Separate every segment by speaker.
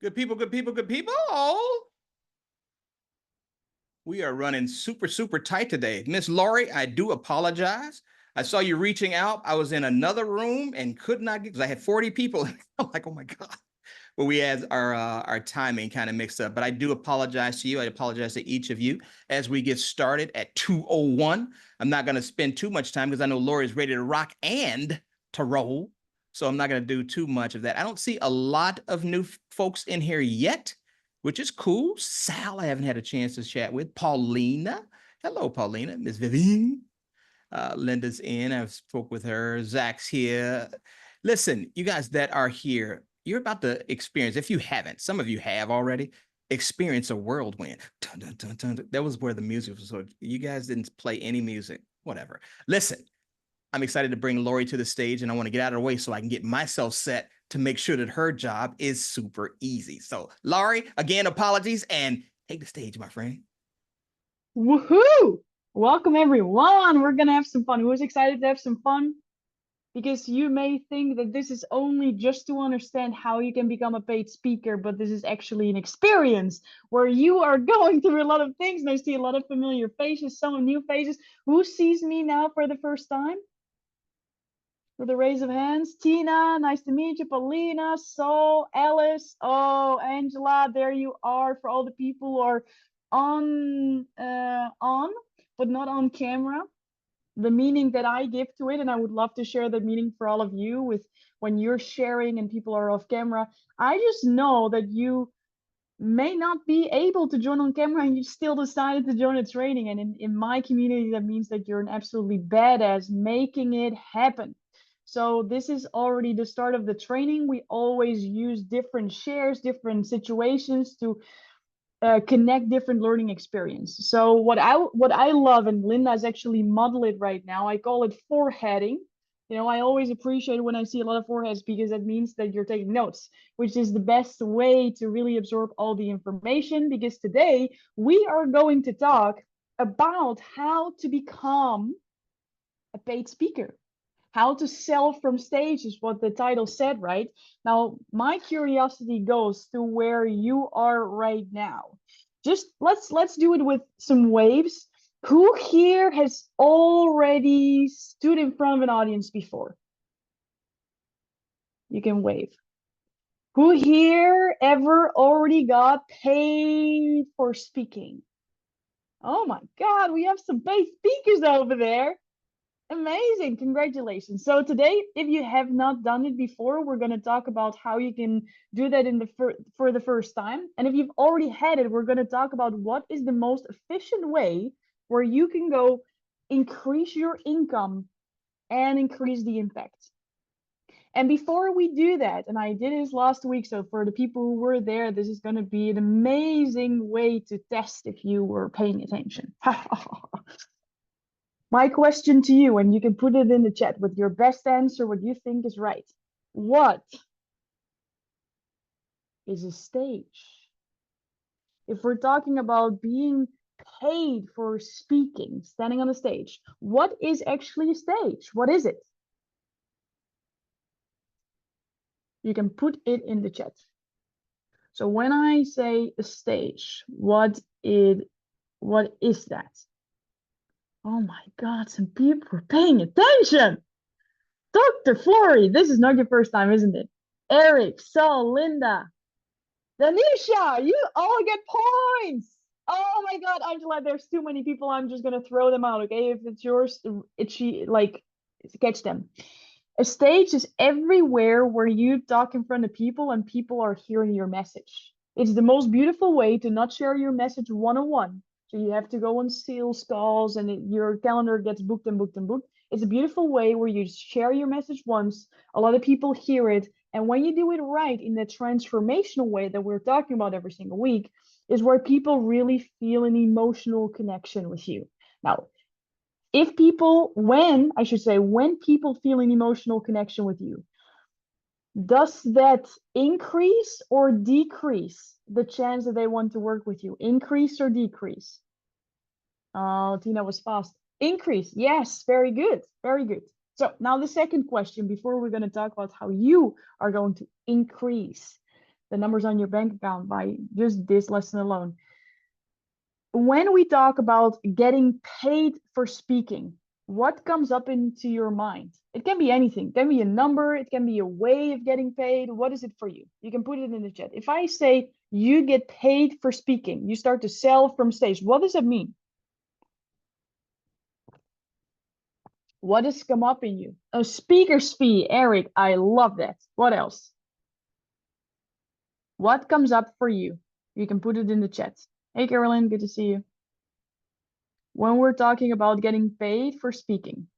Speaker 1: Good people, good people, good people. Oh, we are running super tight today. Miss Laurie, I do apologize. I saw you reaching out. I was in another room and could not get, because I had 40 people. I'm like, oh my God. But we had our timing kind of mixed up. But I do apologize to you. I apologize to each of you as we get started at 2:01. I'm not going to spend too much time because I know Laurie's ready to rock and to roll. So I'm not going to do too much of that. I don't see a lot of new folks in here yet, which is cool. Sal, I haven't had a chance to chat with. Paulina. Hello, Paulina. Miss Vivian. Linda's in. I've spoke with her. Zach's here. Listen, you guys that are here, you're about to experience, if you haven't, some of you have already, experience a whirlwind. Dun, dun, dun, dun, dun. That was where the music was. So you guys didn't play any music, whatever. Listen, I'm excited to bring Laurie to the stage, and I want to get out of the way so I can get myself set to make sure that her job is super easy. So Laurie, again, apologies, and take the stage, my friend.
Speaker 2: Woohoo! Welcome everyone. We're gonna have some fun. Who's excited to have some fun? Because you may think that this is only just to understand how you can become a paid speaker, but this is actually an experience where you are going through a lot of things. And I see a lot of familiar faces, some new faces. Who sees me now for the first time? With a raise of hands. Tina, nice to meet you. Paulina, Saul, Alice, oh, Angela, there you are. For all the people who are on, but not on camera. The meaning that I give to it, and I would love to share the meaning for all of you with when you're sharing and people are off camera. I just know that you may not be able to join on camera and you still decided to join a training. And in my community, that means that you're an absolutely badass making it happen. So this is already the start of the training. We always use different shares, different situations to connect different learning experience. So what I love, and Linda's actually model it right now, I call it foreheading. You know, I always appreciate when I see a lot of foreheads because that means that you're taking notes, which is the best way to really absorb all the information. Because today we are going to talk about how to become a paid speaker. How to sell from stage is what the title said, right? Now, my curiosity goes to where you are right now. Just let's do it with some waves. Who here has already stood in front of an audience before? You can wave. Who here ever already got paid for speaking? Oh my God, we have some paid speakers over there. Amazing, congratulations. So today, if you have not done it before, we're going to talk about how you can do that in for the first time. And if you've already had it, we're going to talk about what is the most efficient way where you can go increase your income and increase the impact. And before we do that, and I did this last week, so for the people who were there, this is going to be an amazing way to test if you were paying attention. My question to you, and you can put it in the chat with your best answer, what you think is right. What is a stage? If we're talking about being paid for speaking, standing on a stage, what is actually a stage? What is it? You can put it in the chat. So when I say a stage, what is that? Oh my God, some people are paying attention. Dr. Flory, this is not your first time, isn't it? Eric, Saul, Linda, Danisha, you all get points. Oh my God, Angela, there's too many people. I'm just gonna throw them out, okay? If it's yours, catch them. A stage is everywhere where you talk in front of people and people are hearing your message. It's the most beautiful way to not share your message one-on-one. So you have to go on sales calls and your calendar gets booked and booked and booked. It's a beautiful way where you share your message once, a lot of people hear it, and when you do it right in the transformational way that we're talking about every single week, is where people really feel an emotional connection with you. Now, when people feel an emotional connection with you, does that increase or decrease the chance that they want to work with you? Increase or decrease? Oh, Tina was fast. Increase. Yes, very good. Very good. So now the second question before we're going to talk about how you are going to increase the numbers on your bank account by just this lesson alone. When we talk about getting paid for speaking, what comes up into your mind? It can be anything. It can be a number. It can be a way of getting paid. What is it for you? You can put it in the chat. If I say you get paid for speaking, you start to sell from stage. What does that mean? What has come up in you? A speaker's fee, Eric. I love that. What else? What comes up for you? You can put it in the chat. Hey, Carolyn, good to see you. When we're talking about getting paid for speaking.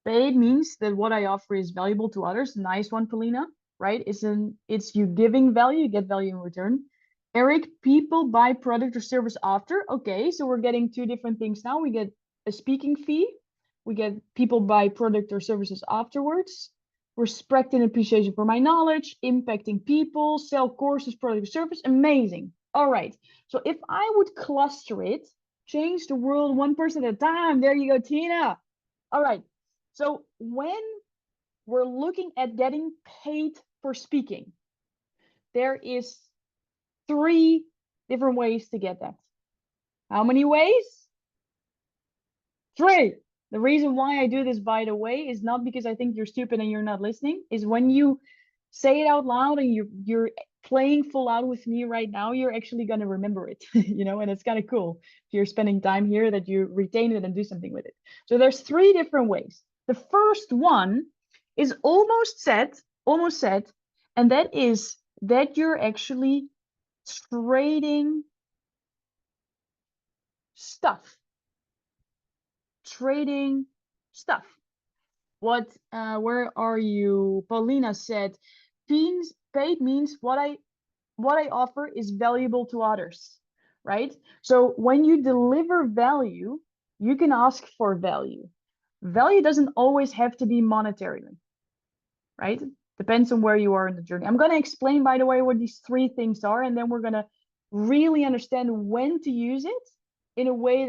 Speaker 2: Paid means that what I offer is valuable to others. Nice one, Polina, right? It's you giving value, you get value in return. Eric, people buy product or service after. Okay, so we're getting two different things now. We get a speaking fee. We get people buy product or services afterwards. Respect and appreciation for my knowledge, impacting people, sell courses, product or service. Amazing. All right. So if I would cluster it, change the world one person at a time. There you go, Tina. All right. So when we're looking at getting paid for speaking, there is 3 different ways to get that. How many ways? 3. The reason why I do this, by the way, is not because I think you're stupid and you're not listening, is when you say it out loud and you're playing full out with me right now, you're actually going to remember it, you know, and it's kind of cool if you're spending time here that you retain it and do something with it. So there's 3 different ways. The first one is almost set, and that is that you're actually trading stuff. Trading stuff. What, where are you? Paulina said, paid means what I offer is valuable to others, right? So when you deliver value, you can ask for value. Value doesn't always have to be monetarily, right? Depends on where you are in the journey. I'm going to explain, by the way, what these 3 things are, and then we're going to really understand when to use it in a way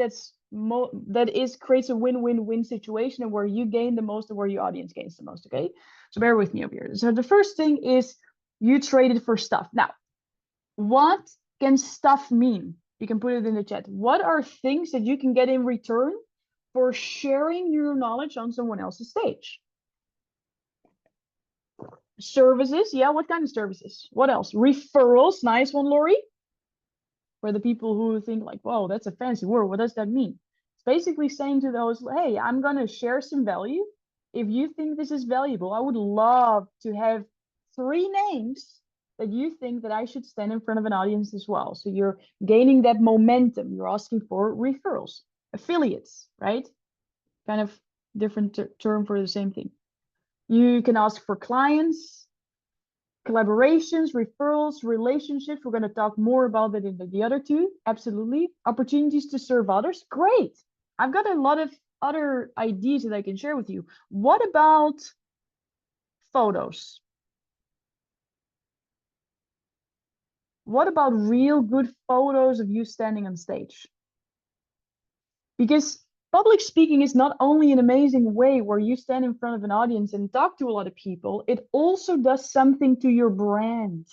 Speaker 2: creates a win-win-win situation, and where you gain the most and where your audience gains the most. Okay, so bear with me over here. So the first thing is you traded for stuff. Now, what can stuff mean? You can put it in the chat. What are things that you can get in return for sharing your knowledge on someone else's stage? Services, yeah, what kind of services? What else? Referrals, nice one, Lori. For the people who think like, whoa, that's a fancy word, what does that mean? It's basically saying to those, hey, I'm gonna share some value. If you think this is valuable, I would love to have 3 names that you think that I should stand in front of an audience as well. So you're gaining that momentum. You're asking for referrals, affiliates, right? Kind of different term for the same thing. You can ask for clients, collaborations, referrals, relationships. We're going to talk more about that in the other 2. Absolutely. Opportunities to serve others. Great. I've got a lot of other ideas that I can share with you. What about photos? What about real good photos of you standing on stage? Because public speaking is not only an amazing way where you stand in front of an audience and talk to a lot of people, it also does something to your brand.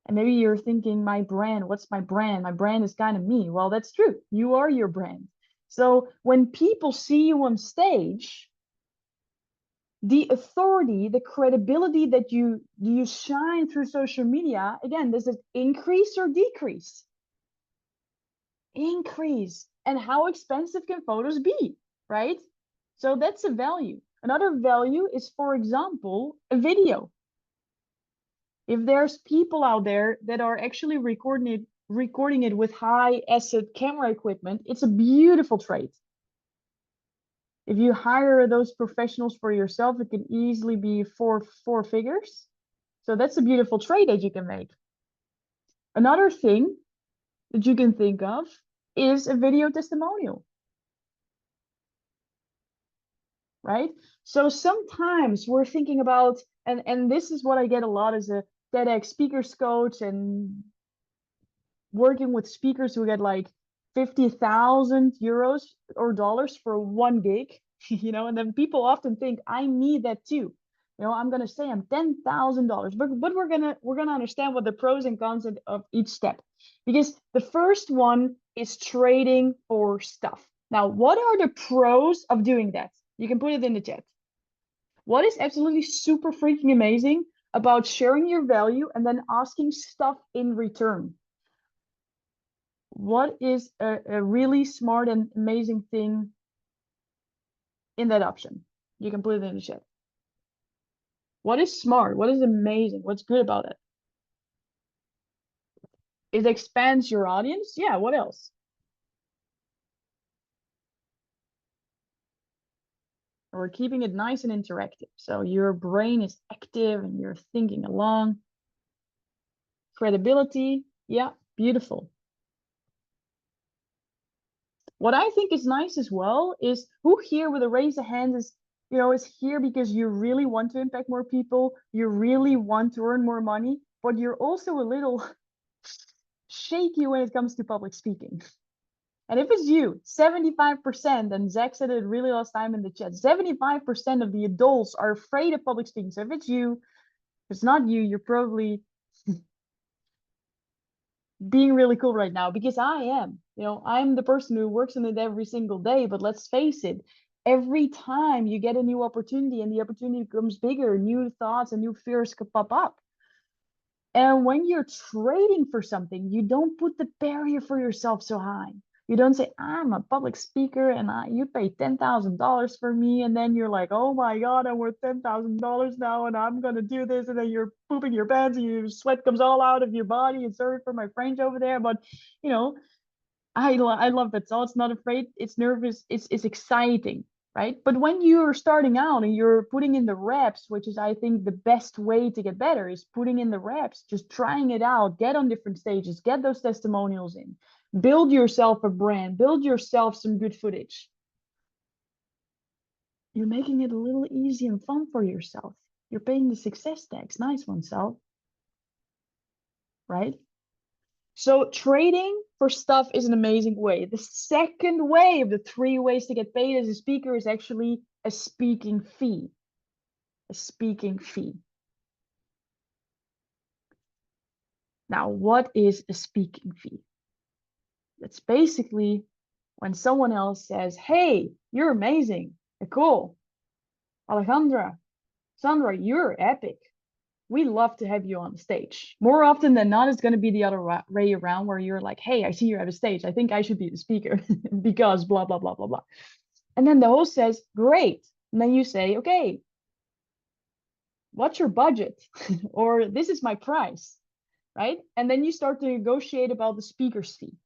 Speaker 2: And maybe you're thinking, my brand, what's my brand? My brand is kind of me. Well, that's true. You are your brand. So when people see you on stage, the authority, the credibility that you shine through social media, again, does it increase or decrease? Increase. And how expensive can photos be, right? So that's a value. Another value is, for example, a video. If there's people out there that are actually recording it with high asset camera equipment, it's a beautiful trade. If you hire those professionals for yourself, it can easily be four figures. So that's a beautiful trade that you can make. Another thing that you can think of is a video testimonial. Right? So sometimes we're thinking about, and this is what I get a lot as a TEDx speakers coach and working with speakers who get like 50,000 euros or dollars for one gig, you know, and then people often think I need that too. You know, I'm gonna say I'm $10,000, but we're gonna understand what the pros and cons of each step, because the first one is trading for stuff. Now, what are the pros of doing that? You can put it in the chat. What is absolutely super freaking amazing about sharing your value and then asking stuff in return? What is a really smart and amazing thing in that option? You can put it in the chat. What is smart? What is amazing? What's good about it? It expands your audience. Yeah, what else? We're keeping it nice and interactive. So your brain is active and you're thinking along. Credibility. Yeah, beautiful. What I think is nice as well is who here with a raise of hands is, you know, is here because you really want to impact more people. You really want to earn more money, but you're also a little shaky when it comes to public speaking. And if it's you, 75%, and Zach said it really last time in the chat, 75% of the adults are afraid of public speaking. So if it's you, if it's not you, you're probably being really cool right now, because I am. You know, I'm the person who works on it every single day, but let's face it, every time you get a new opportunity and the opportunity becomes bigger, new thoughts and new fears could pop up. And when you're trading for something, you don't put the barrier for yourself so high. You don't say, I'm a public speaker and you pay $10,000 for me. And then you're like, oh my God, I'm worth $10,000 now and I'm going to do this. And then you're pooping your pants and your sweat comes all out of your body. And sorry for my French over there. But, you know, I love that. So it's not afraid. It's nervous. It's exciting. Right. But when you're starting out and you're putting in the reps, which is, I think, the best way to get better is putting in the reps, just trying it out, get on different stages, get those testimonials in, build yourself a brand, build yourself some good footage. You're making it a little easy and fun for yourself. You're paying the success tax. Nice one, Sal. Right? So trading for stuff is an amazing way. The second way of the 3 ways to get paid as a speaker is actually a speaking fee. A speaking fee. Now, what is a speaking fee? That's basically when someone else says, hey, you're amazing. Cool. Alejandra, Sandra, you're epic. We love to have you on stage. More often than not, it's going to be the other way around where you're like, hey, I see you're at a stage. I think I should be the speaker because blah, blah, blah, blah, blah. And then the host says, great. And then you say, okay, what's your budget? Or this is my price, right? And then you start to negotiate about the speaker's fee.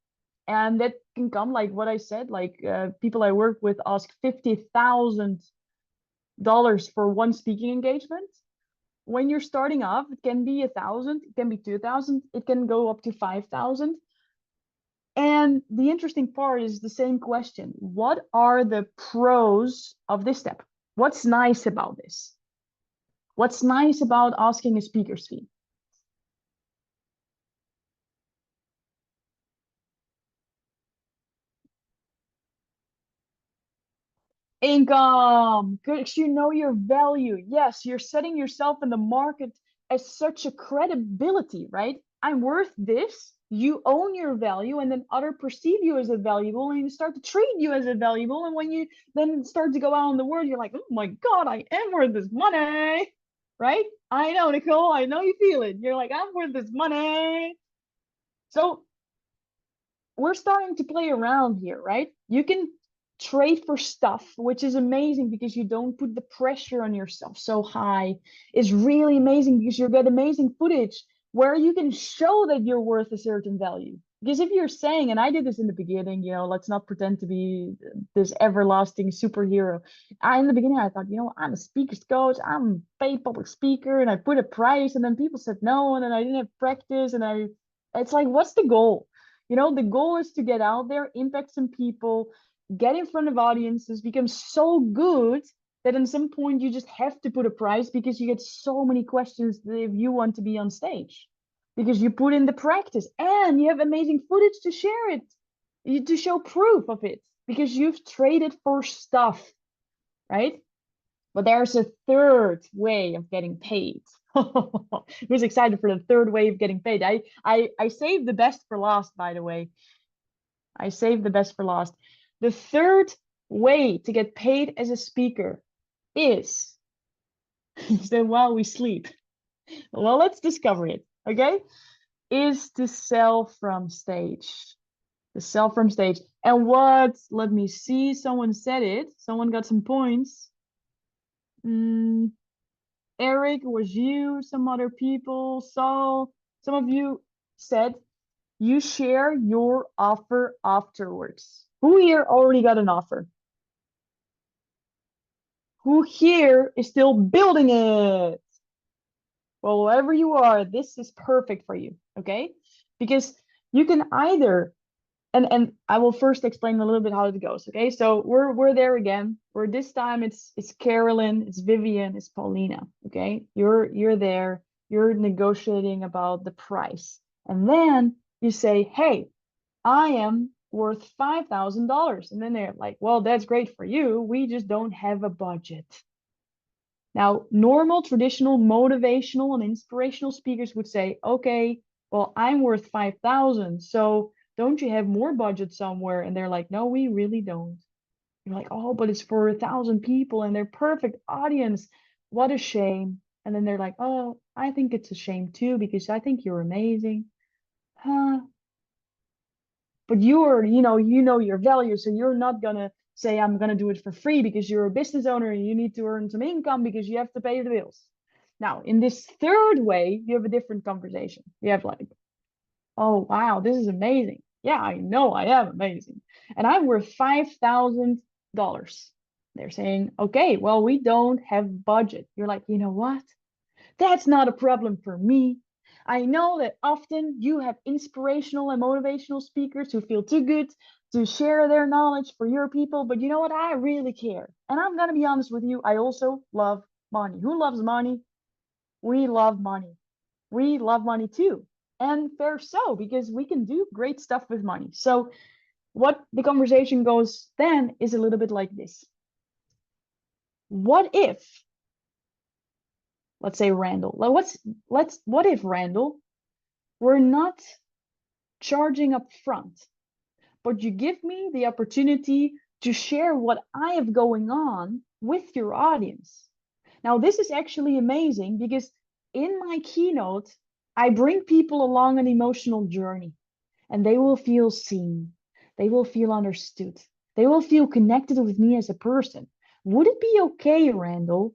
Speaker 2: And that can come like what I said, like people I work with ask $50,000 for one speaking engagement. When you're starting off, it can be 1,000, it can be 2,000, it can go up to 5,000. And the interesting part is the same question. What are the pros of this step? What's nice about this? What's nice about asking a speaker's fee? Income, because you know your value. Yes, you're setting yourself in the market as such a credibility, right? I'm worth this. You own your value, and then others perceive you as a valuable, and you start to treat you as a valuable. And when you then start to go out in the world, you're like, oh my God, I am worth this money, right? I know, Nicole, I know you feel it. You're like, I'm worth this money. So we're starting to play around here, right? You can trade for stuff, which is amazing because you don't put the pressure on yourself so high. It's really amazing because you get amazing footage where you can show that you're worth a certain value. Because if you're saying, and I did this in the beginning, you know, let's not pretend to be this everlasting superhero. In the beginning, I thought, you know, I'm a speaker's coach, I'm a paid public speaker, and I put a price, and then people said no, and then I didn't have practice, and it's like, what's the goal? You know, the goal is to get out there, impact some people, get in front of audiences, become so good that at some point you just have to put a price because you get so many questions if you want to be on stage, because you put in the practice and you have amazing footage to share it, to show proof of it, because you've traded for stuff, right? But there's a third way of getting paid. Who's excited for the third way of getting paid? I saved the best for last, by the way. I saved the best for last. The third way to get paid as a speaker is that while we sleep. Well, let's discover it, okay? Is to sell from stage. To sell from stage. And what? Let me see. Someone said it. Someone got some points. Eric, was you, some other people, Saul, some of you said you share your offer afterwards. Who here already got an offer? Who here is still building it? Well, wherever you are, this is perfect for you, okay? Because you can either, and I will first explain a little bit how it goes, okay? So we're there again. Where this time it's Carolyn, it's Vivian, it's Paulina, okay? You're there, you're negotiating about the price. And then you say, hey, I am worth $5,000. And then they're like, well, that's great for you. We just don't have a budget. Now, normal, traditional, motivational, and inspirational speakers would say, okay, well, I'm worth 5,000. So don't you have more budget somewhere? And they're like, no, we really don't. You're like, oh, but it's for 1,000 people and they're perfect audience. What a shame. And then they're like, oh, I think it's a shame too, because I think you're amazing. Huh? But you're, you know your value. So you're not gonna say, I'm gonna do it for free because you're a business owner and you need to earn some income because you have to pay the bills. Now, in this third way, you have a different conversation. You have like, oh, wow, this is amazing. Yeah, I know I am amazing. And I'm worth $5,000. They're saying, okay, well, we don't have budget. You're like, you know what? That's not a problem for me. I know that often you have inspirational and motivational speakers who feel too good to share their knowledge for your people, but you know what? I really care. And I'm going to be honest with you, I also love money. Who loves money? We love money. We love money too. And fair so, because we can do great stuff with money. So what the conversation goes then is a little bit like this. What if, let's say Randall, what if Randall, we're not charging up front, but you give me the opportunity to share what I have going on with your audience. Now, this is actually amazing because in my keynote, I bring people along an emotional journey and they will feel seen. They will feel understood. They will feel connected with me as a person. Would it be okay, Randall,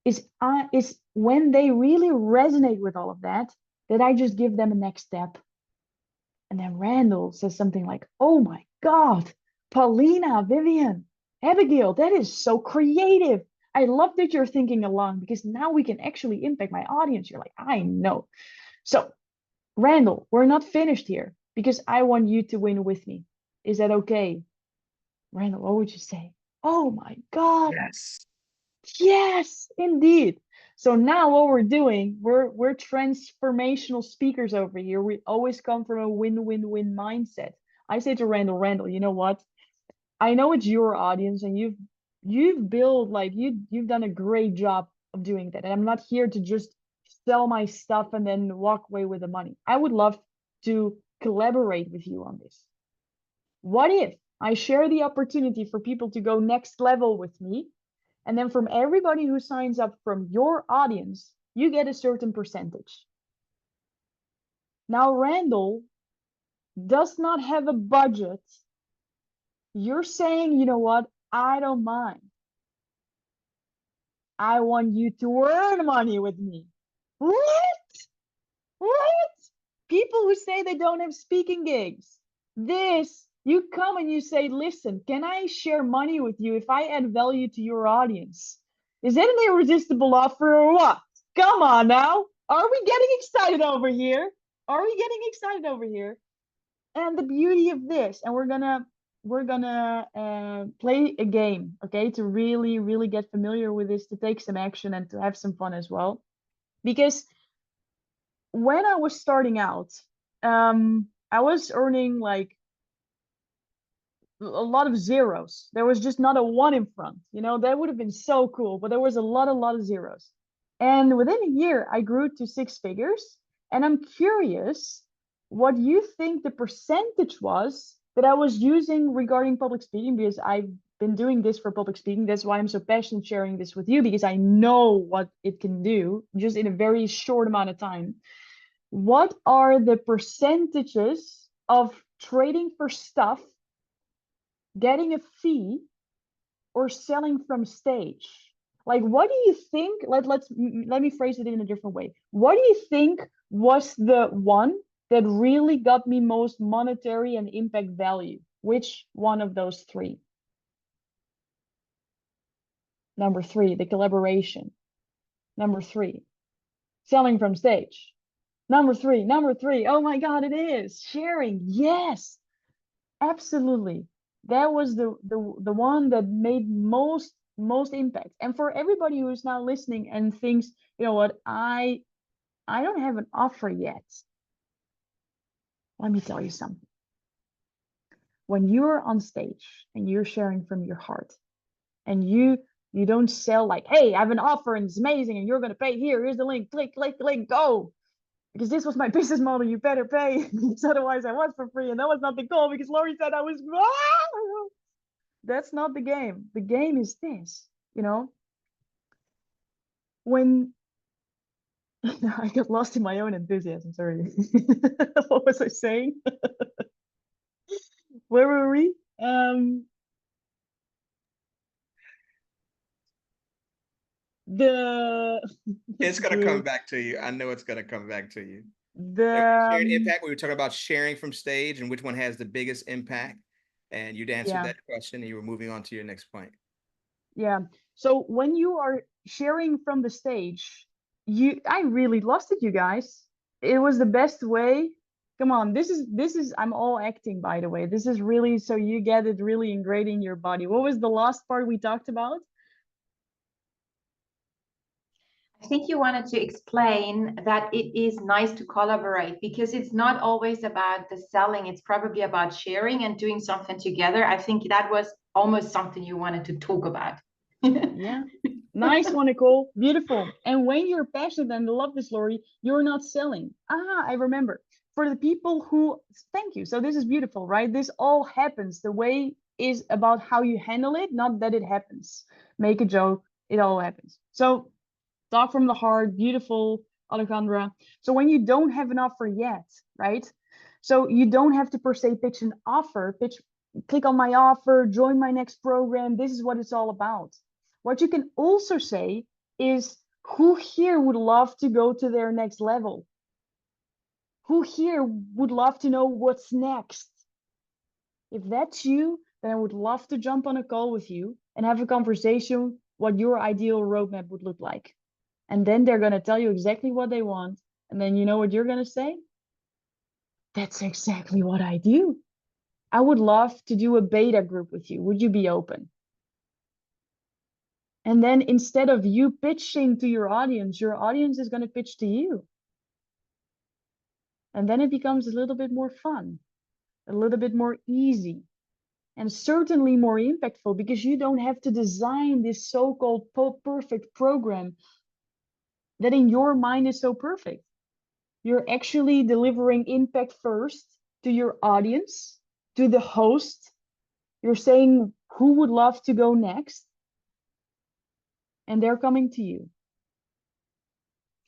Speaker 2: is when they really resonate with all of that I just give them a next step? And then Randall says something like, oh my God, Paulina, Vivian, Abigail, that is so creative. I love that you're thinking along because now we can actually impact my audience. You're like, I know. So, Randall, we're not finished here because I want you to win with me. Is that okay? Randall, what would you say? Oh my God.
Speaker 1: Yes.
Speaker 2: Yes, indeed. So now what we're doing, we're transformational speakers over here. We always come from a win-win-win mindset. I say to Randall, you know what? I know it's your audience and you've built like you've done a great job of doing that. And I'm not here to just sell my stuff and then walk away with the money. I would love to collaborate with you on this. What if I share the opportunity for people to go next level with me? And then from everybody who signs up from your audience, you get a certain percentage. Now, Randall does not have a budget. You're saying, you know what? I don't mind. I want you to earn money with me. What? What? People who say they don't have speaking gigs. You come and you say, listen, can I share money with you if I add value to your audience? Is that an irresistible offer or what? Come on now. Are we getting excited over here? Are we getting excited over here? And the beauty of this, and we're gonna play a game, okay, to really, really get familiar with this, to take some action and to have some fun as well. Because when I was starting out, I was earning like lot of zeros. There was just not a one in front. You know, that would have been so cool, but there was a lot of zeros. And within a year, I grew to 6 figures. And I'm curious what you think the percentage was that I was using regarding public speaking, because I've been doing this for public speaking. That's why I'm so passionate sharing this with you, because I know what it can do just in a very short amount of time. What are the percentages of trading for stuff, getting a fee, or selling from stage? Like, what do you think? Let me phrase it in a different way. What do you think was the one that really got me most monetary and impact value? Which one of those three? Number three, the collaboration. Number three, selling from stage. Number three. Oh my God, it is sharing. Yes, absolutely. That was the one that made most impact. And for everybody who is now listening and thinks, you know what, I don't have an offer yet. Let me tell you something. When you're on stage and you're sharing from your heart, and you don't sell like, hey, I have an offer and it's amazing and you're going to pay here, here's the link, click, go, because this was my business model, you better pay, because otherwise I was for free. And that was not the goal, because Laurie said I was that's not the game. The game is this, you know, when I got lost in my own enthusiasm, sorry. What was I saying? Where were we? The
Speaker 1: It's gonna come back to you. I know it's gonna come back to you. Shared
Speaker 2: the
Speaker 1: impact. We were talking about sharing from stage and which one has the biggest impact. And you'd answered
Speaker 2: yeah.
Speaker 1: that question and you were moving on to your next point.
Speaker 2: Yeah. So when you are sharing from the stage, I really lost it, you guys. It was the best way. Come on, this is I'm all acting, by the way. This is really so you get it really ingrained in your body. What was the last part we talked about?
Speaker 3: I think you wanted to explain that it is nice to collaborate, because it's not always about the selling. It's probably about sharing and doing something together. I think that was almost something you wanted to talk about.
Speaker 2: Yeah. Nice one, Nicole. Beautiful. And when you're passionate and love this, Laurie, you're not selling. I remember. For the people who, thank you. So this is beautiful, right? This all happens. The way is about how you handle it, not that it happens. Make a joke, it all happens. So talk from the heart, beautiful, Alejandra. So when you don't have an offer yet, right? So you don't have to per se pitch an offer, click on my offer, join my next program. This is what it's all about. What you can also say is, who here would love to go to their next level? Who here would love to know what's next? If that's you, then I would love to jump on a call with you and have a conversation what your ideal roadmap would look like. And then they're going to tell you exactly what they want. And then you know what you're going to say? That's exactly what I do. I would love to do a beta group with you. Would you be open? And then instead of you pitching to your audience is going to pitch to you. And then it becomes a little bit more fun, a little bit more easy, and certainly more impactful, because you don't have to design this so-called perfect program that in your mind is so perfect. You're actually delivering impact first to your audience, to the host. You're saying who would love to go next, and they're coming to you.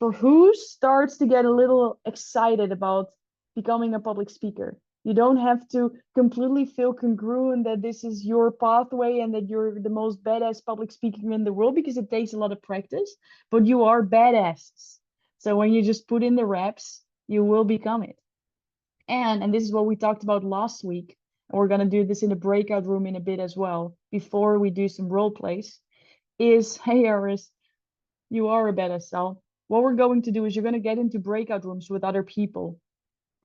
Speaker 2: For who starts to get a little excited about becoming a public speaker, you don't have to completely feel congruent that this is your pathway and that you're the most badass public speaker in the world, because it takes a lot of practice, but you are badasses. So when you just put in the reps, you will become it. And this is what we talked about last week. And we're going to do this in a breakout room in a bit as well, before we do some role plays, is, hey, Aris, you are a badass cell. What we're going to do is you're going to get into breakout rooms with other people,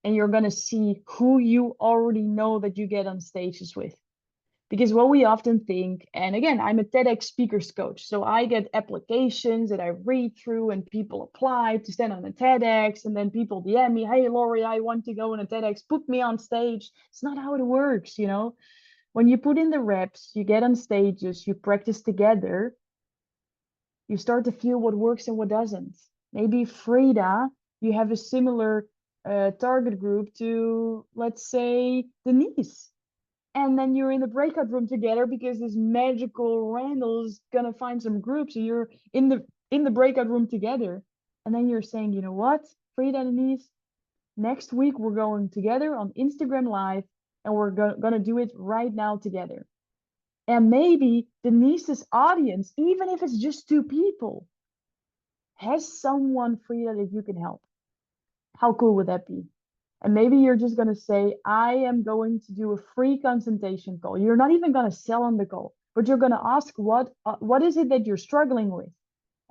Speaker 2: and you're going to see who you already know that you get on stages with. Because what we often think, and again, I'm a TEDx speakers coach, so I get applications that I read through and people apply to stand on a TEDx, and then people DM me, hey, Laurie, I want to go on a TEDx, put me on stage. It's not how it works, you know? when you put in the reps, you get on stages, you practice together, you start to feel what works and what doesn't. Maybe Frida, you have a similar target group to, let's say, Denise. And then you're in the breakout room together because this magical Randall is gonna find some groups, and you're in the breakout room together. And then you're saying, you know what, Frida and Denise, next week we're going together on Instagram Live, and we're gonna do it right now together. And maybe Denise's audience, even if it's just 2 people, has someone, Frida, that you can help. How cool would that be? And maybe you're just going to say, I am going to do a free consultation call. You're not even going to sell on the call, but you're going to ask what is it that you're struggling with?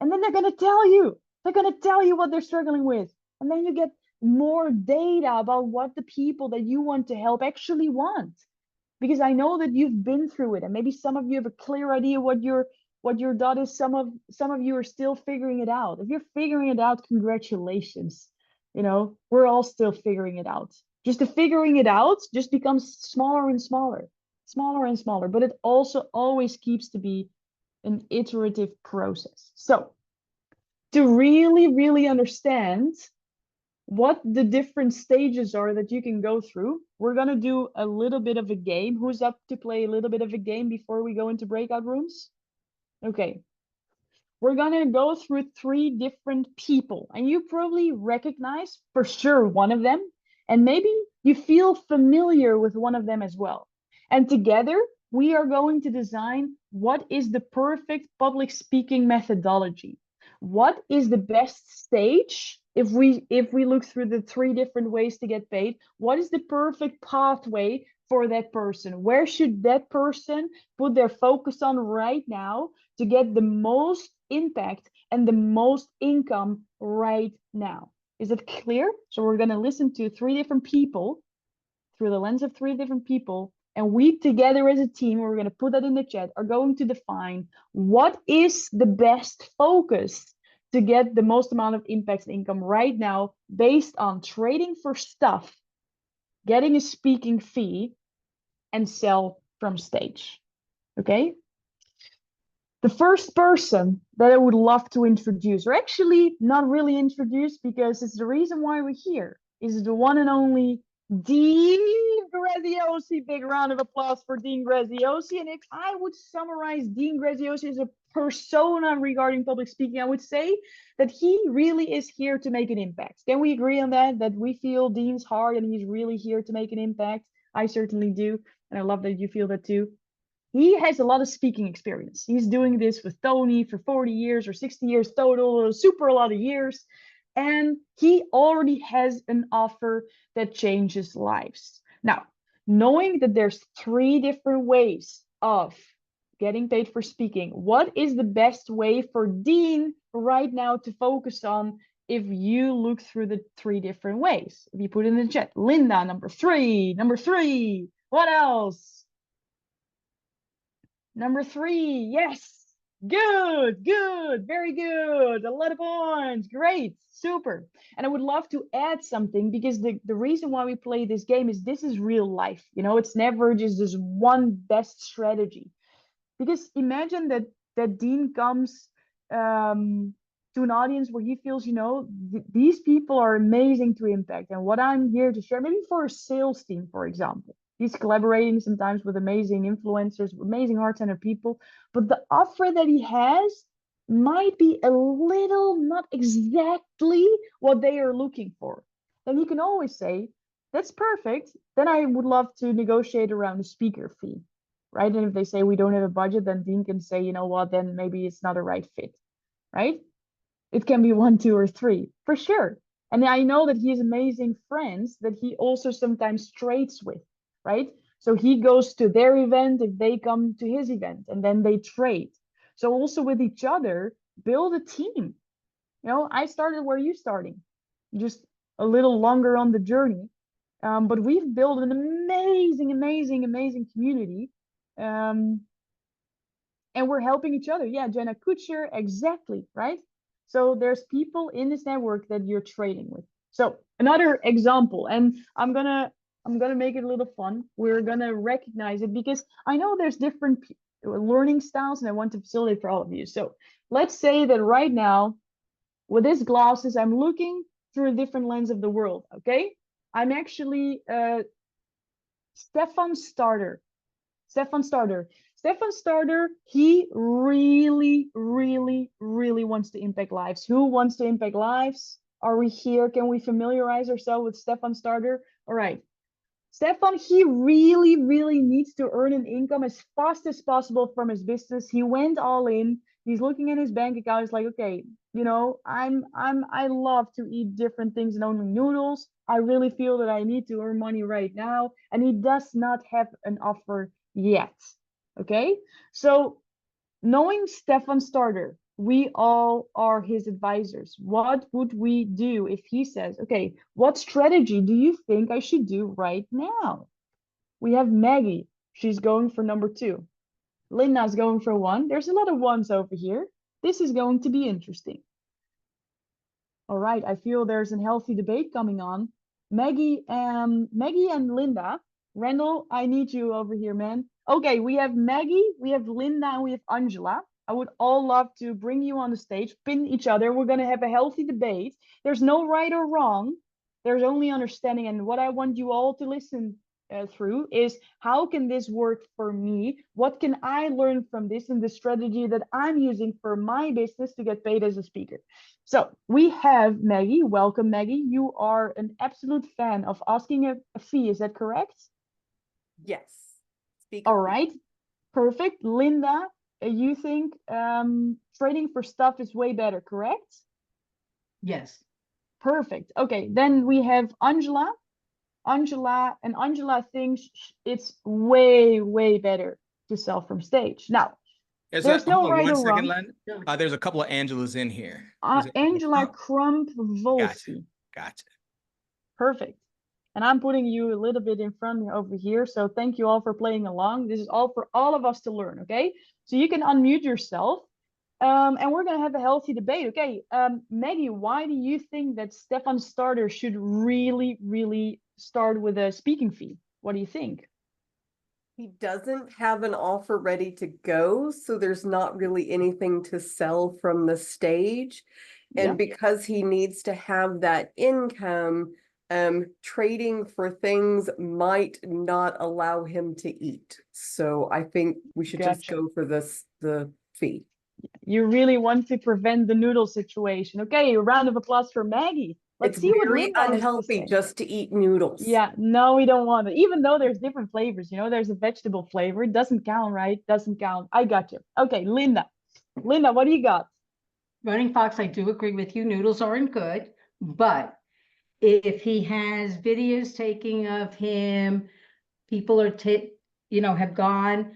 Speaker 2: And then they're going to tell you. They're going to tell you what they're struggling with. And then you get more data about what the people that you want to help actually want. Because I know that you've been through it, and maybe some of you have a clear idea what your dot is. Some of you are still figuring it out. If you're figuring it out, congratulations. You know, we're all still figuring it out. Just the figuring it out just becomes smaller and smaller, smaller and smaller, but it also always keeps to be an iterative process. So to really, really understand what the different stages are that you can go through, we're going to do a little bit of a game. Who's up to play a little bit of a game before we go into breakout rooms? Okay. We're going to go through 3 different people, and you probably recognize for sure one of them, and maybe you feel familiar with one of them as well. And together we are going to design what is the perfect public speaking methodology. What is the best stage if we look through the 3 different ways to get paid? What is the perfect pathway for that person? Where should that person put their focus on right now to get the most impact and the most income right now? Is it clear? So we're going to listen to 3 different people through the lens of 3 different people, and we together as a team, we're going to put that in the chat, are going to define what is the best focus to get the most amount of impact and income right now based on trading for stuff, getting a speaking fee, and sell from stage. Okay? The first person that I would love to introduce, or actually not really introduce because it's the reason why we're here, is the one and only Dean Graziosi. Big round of applause for Dean Graziosi. And if I would summarize Dean Graziosi as a persona regarding public speaking, I would say that he really is here to make an impact. Can we agree on that? That we feel Dean's heart and he's really here to make an impact? I certainly do. And I love that you feel that too. He has a lot of speaking experience. He's doing this with Tony for 40 years or 60 years total, super a lot of years. And he already has an offer that changes lives. Now, knowing that there's 3 different ways of getting paid for speaking, what is the best way for Dean right now to focus on if you look through the 3 different ways? If you put in the chat, Linda, number 3, what else? Number 3, yes. Good, very good. A lot of points, great, super. And I would love to add something, because the reason why we play this game is this is real life. You know, it's never just this one best strategy. Because imagine that Dean comes to an audience where he feels, you know, these people are amazing to impact. And what I'm here to share, maybe for a sales team, for example. He's collaborating sometimes with amazing influencers, amazing heart-centered people, but the offer that he has might be a little not exactly what they are looking for. Then he can always say, that's perfect. Then I would love to negotiate around a speaker fee, right? And if they say we don't have a budget, then Dean can say, you know what, then maybe it's not a right fit, right? It can be 1, 2, or 3, for sure. And I know that he has amazing friends that he also sometimes trades with. Right? So he goes to their event if they come to his event, and then they trade. So also with each other, build a team. You know, I started where you starting, just a little longer on the journey. But we've built an amazing community. And we're helping each other. Yeah, Jenna Kutcher, exactly, right? So there's people in this network that you're trading with. So another example, and I'm gonna I'm gonna make it a little fun. We're gonna recognize it because I know there's different learning styles, and I want to facilitate for all of you. So let's say that right now, with these glasses, I'm looking through a different lens of the world. Okay, I'm actually Stefan Starter. Stefan Starter. Stefan Starter, he really, really, really wants to impact lives. Who wants to impact lives? Are we here? Can we familiarize ourselves with Stefan Starter? All right. Stefan, he really, really needs to earn an income as fast as possible from his business. He went all in. He's looking at his bank account. He's like, okay, you know, I love to eat different things than only noodles. I really feel that I need to earn money right now. And he does not have an offer yet. Okay. So knowing Stefan Starter, we all are his advisors. What would we do if he says, okay, what strategy do you think I should do right now? We have Maggie. She's going for number 2. Linda's going for 1. There's a lot of ones over here. This is going to be interesting. All right, I feel there's a healthy debate coming on. Maggie and Linda. Randall, I need you over here, man. Okay, we have Maggie, we have Linda, and we have Angela. I would all love to bring you on the stage, pin each other. We're going to have a healthy debate. There's no right or wrong. There's only understanding. And what I want you all to listen through is, how can this work for me? What can I learn from this and the strategy that I'm using for my business to get paid as a speaker? So we have Maggie. Welcome, Maggie. You are an absolute fan of asking a fee. Is that correct?
Speaker 4: Yes. Speak
Speaker 2: All
Speaker 4: of-
Speaker 2: right. Perfect. Linda, you think trading for stuff is way better, correct?
Speaker 5: Yes.
Speaker 2: Perfect. Okay. Then we have Angela. Angela thinks it's way, way better to sell from stage. Now, there's no
Speaker 1: hold on
Speaker 2: right
Speaker 1: one
Speaker 2: or
Speaker 1: second,
Speaker 2: wrong.
Speaker 1: Len. There's a couple of Angelas in here. Is it
Speaker 2: Angela
Speaker 1: Crump?
Speaker 2: Crump-Volsky.
Speaker 1: Gotcha.
Speaker 2: Perfect. And I'm putting you a little bit in front over here. So thank you all for playing along. This is all for all of us to learn, okay? So you can unmute yourself. And we're going to have a healthy debate, okay? Maggie, why do you think that Stefan Starter should really, really start with a speaking fee? What do you think?
Speaker 4: He doesn't have an offer ready to go, so there's not really anything to sell from the stage. And
Speaker 2: Yeah.
Speaker 4: because he needs to have that income, trading for things might not allow him to eat. So I think we should just
Speaker 2: Gotcha.
Speaker 4: go for the fee.
Speaker 2: You really want to prevent the noodle situation. Okay, a round of applause for Maggie. Let's
Speaker 4: It's
Speaker 2: see what
Speaker 4: very
Speaker 2: Linda has to
Speaker 4: unhealthy
Speaker 2: say.
Speaker 4: just to eat noodles.
Speaker 2: Yeah, no, we don't want it. Even though there's different flavors, you know, there's a vegetable flavor. It doesn't count, right? Doesn't count. I got you. Okay, Linda. Linda, what do you got?
Speaker 5: Running Fox, I do agree with you. Noodles aren't good, but if he has videos taking of him, people are, have gone,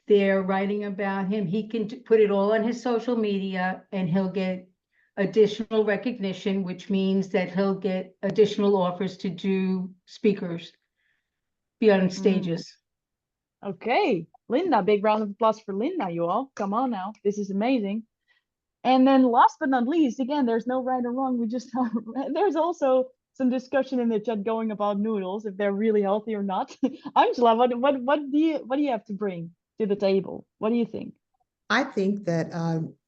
Speaker 5: they're writing about him. He can put it all on his social media and he'll get additional recognition, which means that he'll get additional offers to do speakers, be on stages.
Speaker 2: Okay, Linda, big round of applause for Linda, you all. Come on now. This is amazing. And then last but not least, again, there's no right or wrong. We just there's also some discussion in the chat going about noodles, if they're really healthy or not. Angela, what do you have to bring to the table? What do you think?
Speaker 6: I think that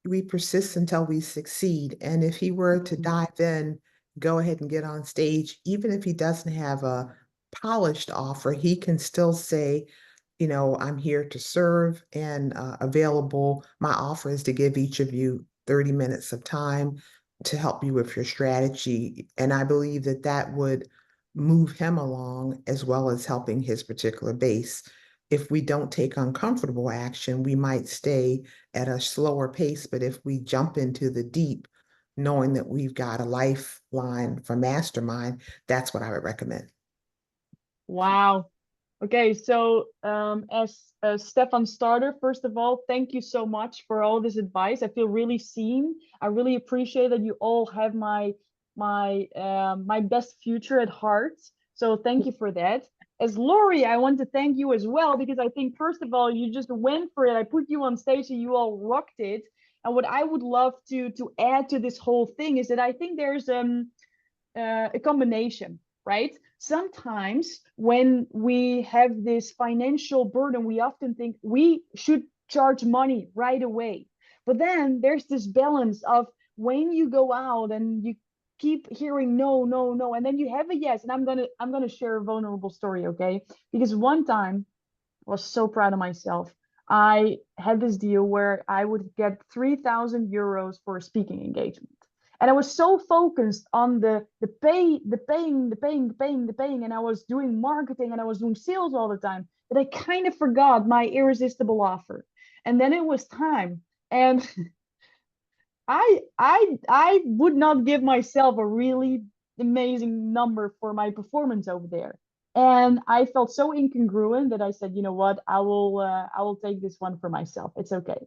Speaker 6: we persist until we succeed. And if he were to dive in, go ahead and get on stage, even if he doesn't have a polished offer, he can still say, you know, I'm here to serve and available. My offer is to give each of you 30 minutes of time to help you with your strategy. And I believe that that would move him along as well as helping his particular base. If we don't take uncomfortable action, we might stay at a slower pace. But if we jump into the deep, knowing that we've got a lifeline for mastermind, that's what I would recommend.
Speaker 2: Wow. Okay, so as Stefan Starter, first of all, thank you so much for all this advice. I feel really seen. I really appreciate that you all have my best future at heart. So thank you for that. As Lori, I want to thank you as well, because I think, first of all, you just went for it. I put you on stage and you all rocked it. And what I would love to add to this whole thing is that I think there's a combination. right? Sometimes when we have this financial burden, we often think we should charge money right away. But then there's this balance of when you go out and you keep hearing no, no, no, and then you have a yes. And I'm gonna share a vulnerable story, okay? Because one time I was so proud of myself. I had this deal where I would get 3,000 euros for a speaking engagement. And I was so focused on the paying, and I was doing marketing and I was doing sales all the time that I kind of forgot my irresistible offer. And then it was time. And I would not give myself a really amazing number for my performance over there. And I felt so incongruent that I said, you know what, I will take this one for myself. It's okay.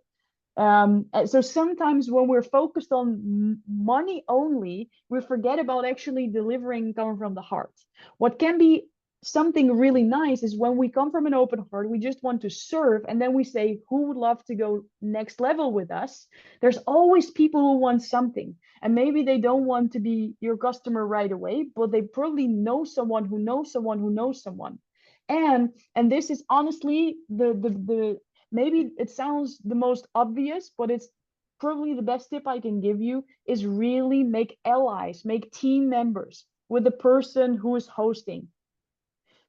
Speaker 2: And so sometimes when we're focused on money only, we forget about actually delivering coming from the heart. What can be something really nice is when we come from an open heart, we just want to serve, and then we say, who would love to go next level with us? There's always people who want something, and maybe they don't want to be your customer right away, but they probably know someone who knows someone who knows someone. And this is honestly the maybe it sounds the most obvious, but it's probably the best tip I can give you is really make allies, make team members with the person who is hosting.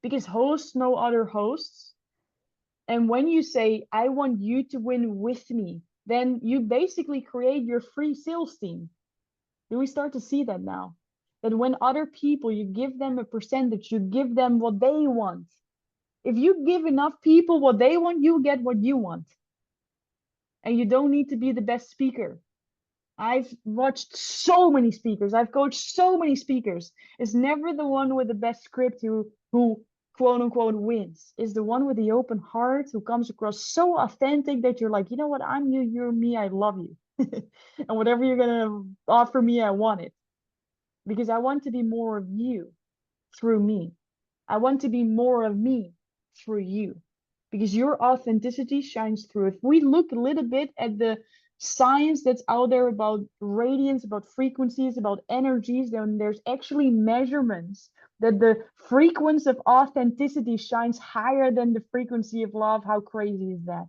Speaker 2: Because hosts know other hosts. And when you say, I want you to win with me, then you basically create your free sales team. Do we start to see that now? That when other people, you give them a percentage, you give them what they want. If you give enough people what they want, you get what you want. And you don't need to be the best speaker. I've watched so many speakers. I've coached so many speakers. It's never the one with the best script who quote unquote wins. It's the one with the open heart who comes across so authentic that you're like, you know what, I'm you, you're me, I love you. And whatever you're gonna offer me, I want it. Because I want to be more of you through me. I want to be more of me through you. Because your authenticity shines through. If we look a little bit at the science that's out there about radiance, about frequencies, about energies, then there's actually measurements that the frequency of authenticity shines higher than the frequency of love. How crazy is that?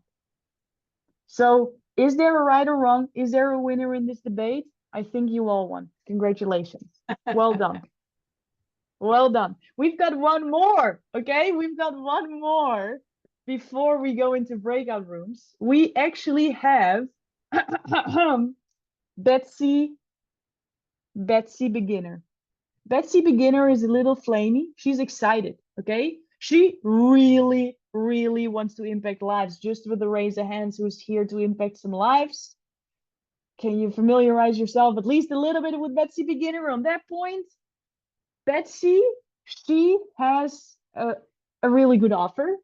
Speaker 2: So is there a right or wrong? Is there a winner in this debate? I think you all won. Congratulations. Well done. Well done. We've got one more, okay? We've got one more before we go into breakout rooms. We actually have Betsy Beginner. Betsy Beginner is a little flamey. She's excited, okay? She really, really wants to impact lives. Just with a raise of hands, who's here to impact some lives? Can you familiarize yourself at least a little bit with Betsy Beginner on that point? Betsy, she has a really good offer,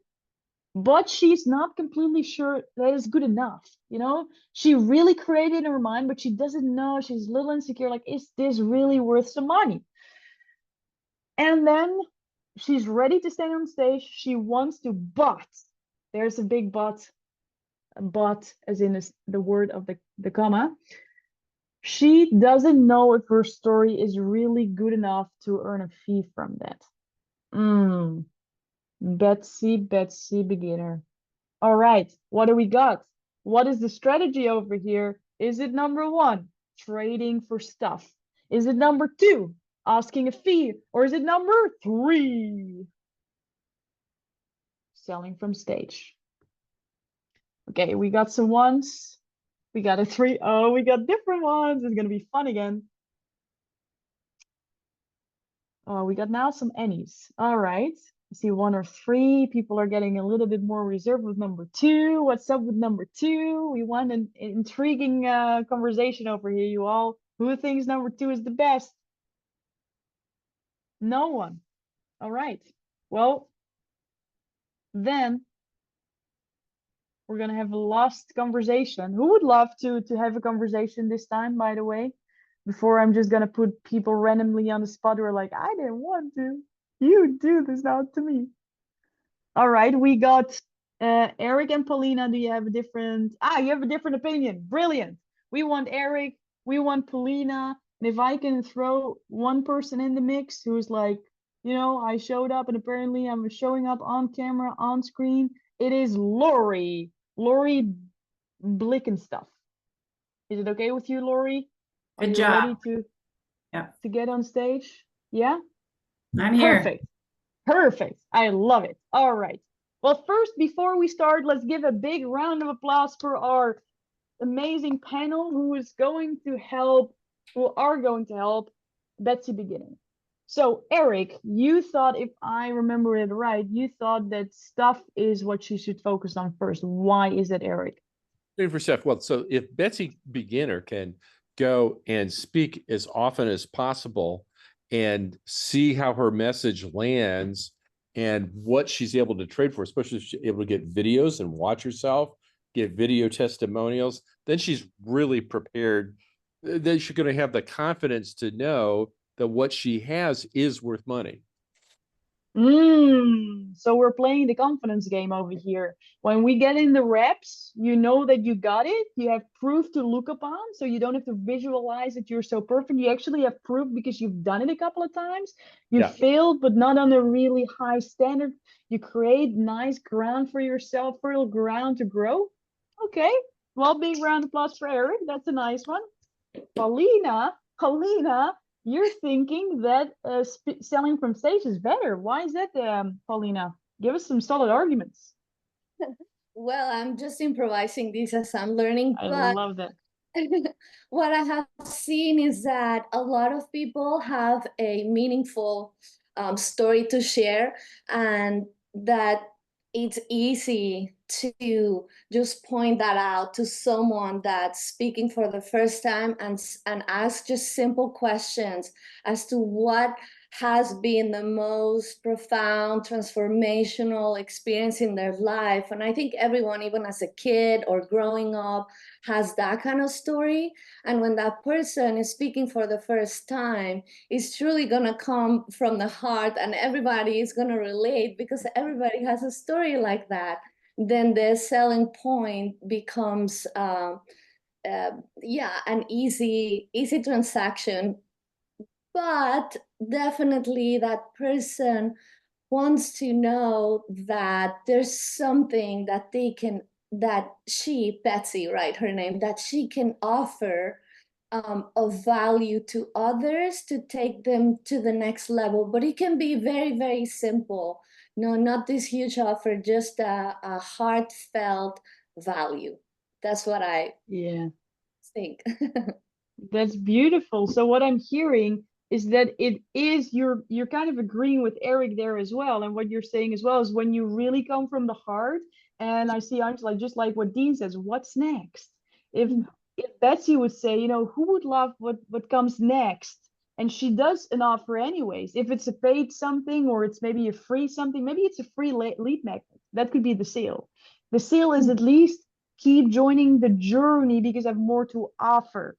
Speaker 2: but she's not completely sure that is good enough. You know, she really created in her mind, but she doesn't know. She's a little insecure, like, is this really worth some money? And then she's ready to stand on stage. She wants to, but there's a big but as in the word of the comma. She doesn't know if her story is really good enough to earn a fee from that. Betsy Beginner. All right, what do we got? What is the strategy over here? Is it number one, trading for stuff? Is it number two, asking a fee? Or is it number three, selling from stage? Okay, we got some ones. We got a three. Oh, we got different ones. It's going to be fun again. Oh, we got now some Annies. All right. I see one or three. People are getting a little bit more reserved with number two. What's up with number two? We want an intriguing conversation over here, you all. Who thinks number two is the best? No one. All right. Well, then we're going to have a last conversation. Who would love to have a conversation this time, by the way? Before I'm just going to put people randomly on the spot who are like, I didn't want to. You do this now to me. All right, we got Eric and Paulina. Do you have a different... you have a different opinion. Brilliant. We want Eric. We want Paulina. And if I can throw one person in the mix who's like You know, I showed up and apparently I'm showing up on camera, on screen. It is Lori Blickenstuff. Is it okay with you, Lori? Are
Speaker 7: Good
Speaker 2: you
Speaker 7: job.
Speaker 2: ready
Speaker 7: Yeah.
Speaker 2: to get on stage? Yeah?
Speaker 7: I'm here.
Speaker 2: Perfect. Perfect. I love it. All right. Well, first, before we start, let's give a big round of applause for our amazing panel who are going to help Betsy beginning. So Eric, you thought, if I remember it right, you thought that stuff is what she should focus on first. Why is that, Eric?
Speaker 8: For stuff. Well, so if Betsy beginner can go and speak as often as possible and see how her message lands and what she's able to trade for, especially if she's able to get videos and watch herself, get video testimonials, then she's really prepared. Then she's going to have the confidence to know that what she has is worth money.
Speaker 2: So we're playing the confidence game over here. When we get in the reps, you know that you got it. You have proof to look upon, so you don't have to visualize that you're so perfect. You actually have proof because you've done it a couple of times. You
Speaker 8: Yeah.
Speaker 2: failed, but not on a really high standard. You create nice ground for yourself, fertile ground to grow. Okay, well, big round of applause for Eric. That's a nice one. Paulina, you're thinking that selling from stage is better. Why is that, Paulina? Give us some solid arguments.
Speaker 9: Well, I'm just improvising this as I'm learning,
Speaker 2: I
Speaker 9: but
Speaker 2: love that.
Speaker 9: what I have seen is that a lot of people have a meaningful story to share, and that it's easy to just point that out to someone that's speaking for the first time and ask just simple questions as to what has been the most profound transformational experience in their life. And I think everyone, even as a kid or growing up, has that kind of story. And when that person is speaking for the first time, it's truly going to come from the heart, and everybody is going to relate because everybody has a story like that. Then the selling point becomes an easy transaction. But definitely that person wants to know that there's something that Betsy, right, her name, that she can offer of value to others to take them to the next level. But it can be very, very simple. No, not this huge offer, just a heartfelt value. That's what I think.
Speaker 2: That's beautiful. So what I'm hearing is that you're kind of agreeing with Eric there as well. And what you're saying as well is when you really come from the heart, and I see Angela, just like what Dean says, what's next? If Betsy would say, you know, who would love what comes next? And she does an offer anyways. If it's a paid something, or it's maybe a free something, maybe it's a free lead magnet. That could be the sale. The sale is at least keep joining the journey because I have more to offer.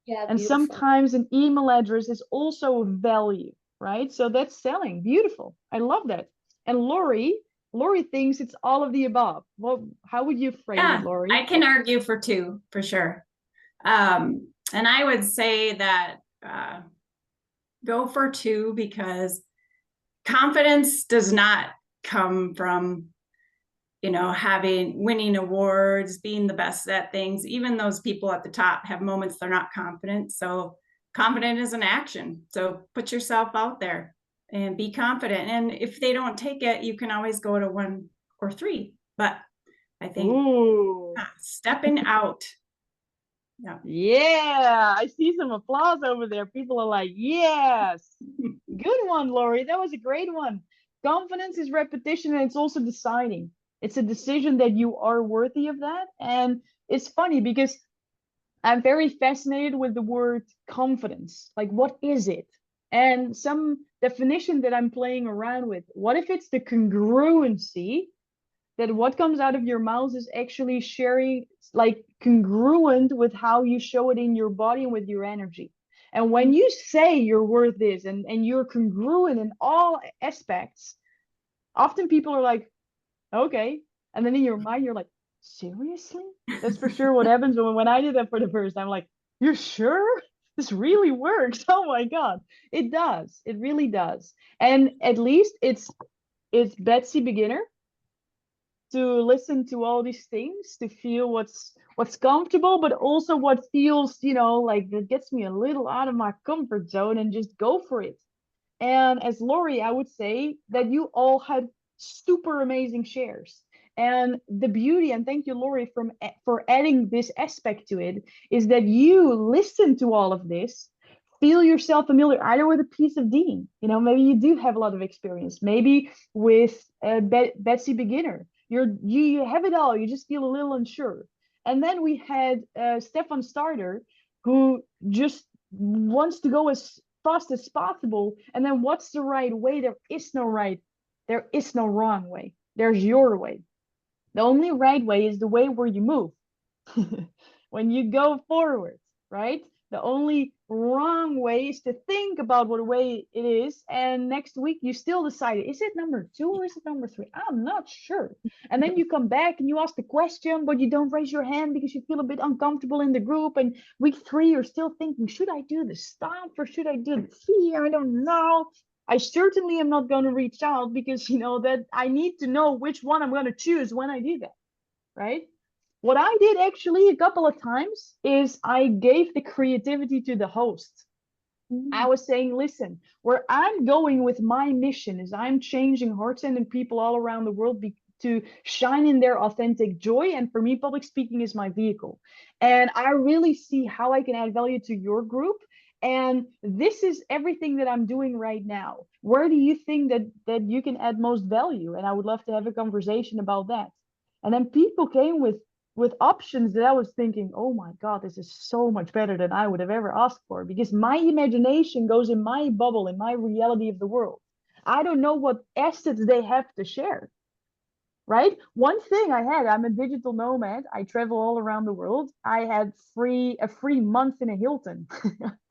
Speaker 9: Yeah,
Speaker 2: and
Speaker 9: beautiful.
Speaker 2: sometimes an email address is also a value, right? So that's selling. Beautiful. I love that. And Lori thinks it's all of the above. Well, how would you phrase it, Lori?
Speaker 7: I can argue for two, for sure. And I would say that go for two, because confidence does not come from, you know, winning awards, being the best at things. Even those people at the top have moments they're not confident. So confident is an action. So put yourself out there and be confident. And if they don't take it, you can always go to 1 or 3. But I think stepping out.
Speaker 2: Yeah, I see some applause over there. People are like, yes. Good one, Lori. That was a great one. Confidence is repetition, and it's also deciding. It's a decision that you are worthy of that. And it's funny because I'm very fascinated with the word confidence. Like, what is it? And some definition that I'm playing around with. What if it's the congruency that what comes out of your mouth is actually sharing, like congruent with how you show it in your body and with your energy. And when you say you're worth this and you're congruent in all aspects, often people are like, okay. And then in your mind, you're like, seriously? That's for sure what happens when I did that for the first time. Like, you're sure? this really works. Oh my God. It does. It really does. And at least it's Betsy beginner to listen to all these things, to feel what's comfortable, but also what feels, like that gets me a little out of my comfort zone, and just go for it. And as Lori, I would say that you all had super amazing shares. And the beauty, and thank you, Lori, for adding this aspect to it, is that you listen to all of this, feel yourself familiar either with a piece of Dean. Maybe you do have a lot of experience. Maybe with Betsy Beginner, you have it all. You just feel a little unsure. And then we had Stefan Starter, who just wants to go as fast as possible. And then what's the right way? There is no wrong way. There's your way. The only right way is the way where you move. When you go forward, right? The only wrong way is to think about what way it is. And next week you still decide, is it number 2 or is it number 3? I'm not sure. And then you come back and you ask the question, but you don't raise your hand because you feel a bit uncomfortable in the group. And week 3, you're still thinking, should I do the stop or should I do the fee? I don't know. I certainly am not going to reach out because, that I need to know which one I'm going to choose when I do that, right? What I did actually a couple of times is I gave the creativity to the host. I was saying, listen, where I'm going with my mission is I'm changing hearts and people all around the world to shine in their authentic joy. And for me, public speaking is my vehicle. And I really see how I can add value to your group. And this is everything that I'm doing right now. Where do you think that you can add most value? And I would love to have a conversation about that. And then people came with options that I was thinking, oh my God, this is so much better than I would have ever asked for, because my imagination goes in my bubble, in my reality of the world. I don't know what assets they have to share, right? One thing I'm a digital nomad. I travel all around the world. I had a free month in a Hilton.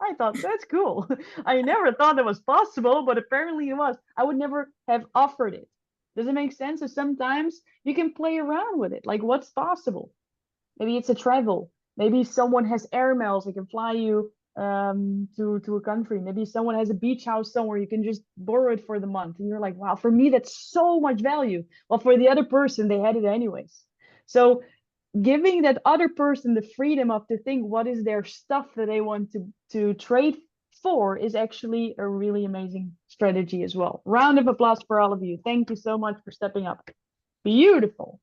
Speaker 2: I thought, that's cool. I never thought that was possible, but apparently it was. I would never have offered it. Does it make sense? So sometimes you can play around with it. Like, what's possible? Maybe it's a travel. Maybe someone has air miles that can fly you to a country. Maybe someone has a beach house somewhere. You can just borrow it for the month. And you're like, wow, for me, that's so much value. Well, for the other person, they had it anyways. So giving that other person the freedom of to think what is their stuff that they want to trade for is actually a really amazing strategy as well. Round of applause for all of you. Thank you so much for stepping up. Beautiful,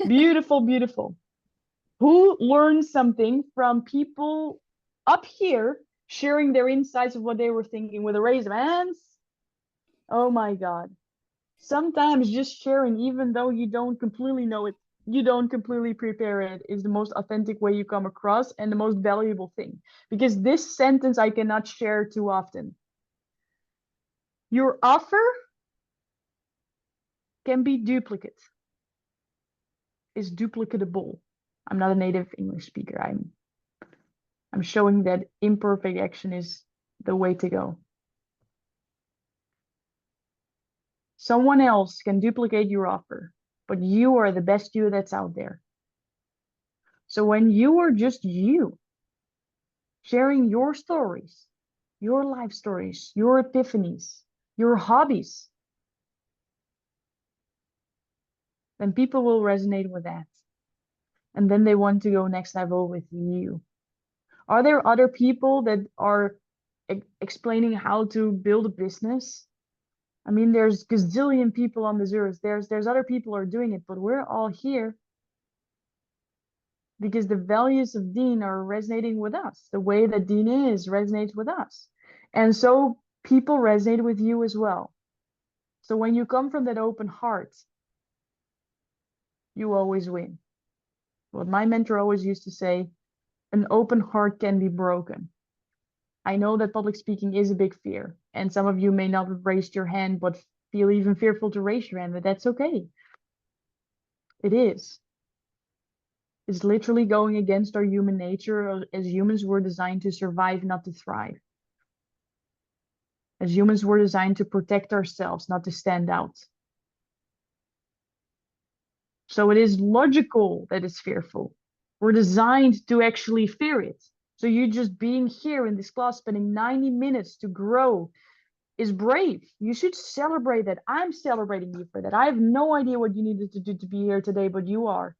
Speaker 2: beautiful, beautiful. Who learned something from people up here sharing their insights of what they were thinking with a raise of hands? Oh my God. Sometimes just sharing, even though you don't completely know it, you don't completely prepare it, is the most authentic way you come across and the most valuable thing. Because this sentence I cannot share too often. Your offer can be duplicate, is duplicatable. I'm not a native English speaker. I'm showing that imperfect action is the way to go. Someone else can duplicate your offer, but you are the best you that's out there. So when you are just you, sharing your stories, your life stories, your epiphanies, your hobbies, then people will resonate with that. And then they want to go next level with you. Are there other people that are explaining how to build a business? I mean, there's gazillion people on this earth. There's other people who are doing it, but we're all here because the values of Dean are resonating with us. The way that Dean is resonates with us. And so people resonate with you as well. So when you come from that open heart, you always win. What my mentor always used to say, an open heart can be broken. I know that public speaking is a big fear, and some of you may not have raised your hand, but feel even fearful to raise your hand, but that's okay. It is. It's literally going against our human nature. As humans, we're designed to survive, not to thrive. As humans, we're designed to protect ourselves, not to stand out. So it is logical that it's fearful. We're designed to actually fear it. So you just being here in this class, spending 90 minutes to grow is brave. You should celebrate that. I'm celebrating you for that. I have no idea what you needed to do to be here today, but you are.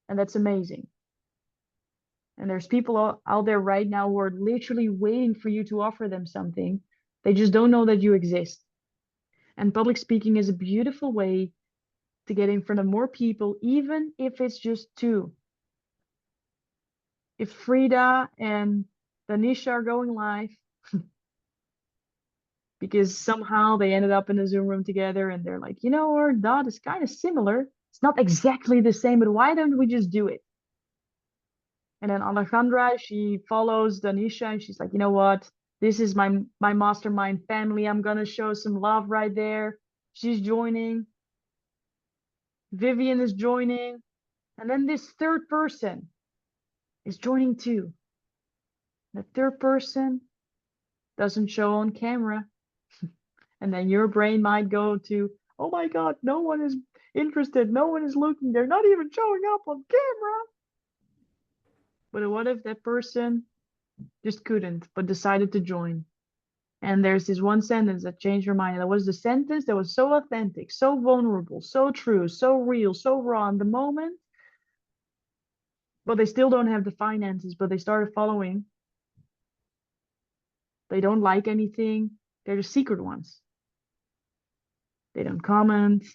Speaker 2: And that's amazing. And there's people out there right now who are literally waiting for you to offer them something. They just don't know that you exist. And public speaking is a beautiful way to get in front of more people, even if it's just 2. If Frida and Danisha are going live, because somehow they ended up in a Zoom room together and they're like, our dot is kind of similar. It's not exactly the same, but why don't we just do it? And then Alejandra, she follows Danisha and she's like, you know what? This is my mastermind family. I'm going to show some love right there. She's joining. Vivian is joining. And then this third person is joining too. The third person doesn't show on camera. And then your brain might go to, oh my God, no one is interested. No one is looking. They're not even showing up on camera. But what if that person just couldn't, but decided to join? And there's this one sentence that changed your mind. And that was the sentence that was so authentic, so vulnerable, so true, so real, so raw in the moment. But they still don't have the finances, but they started following. They don't like anything. They're the secret ones. They don't comment.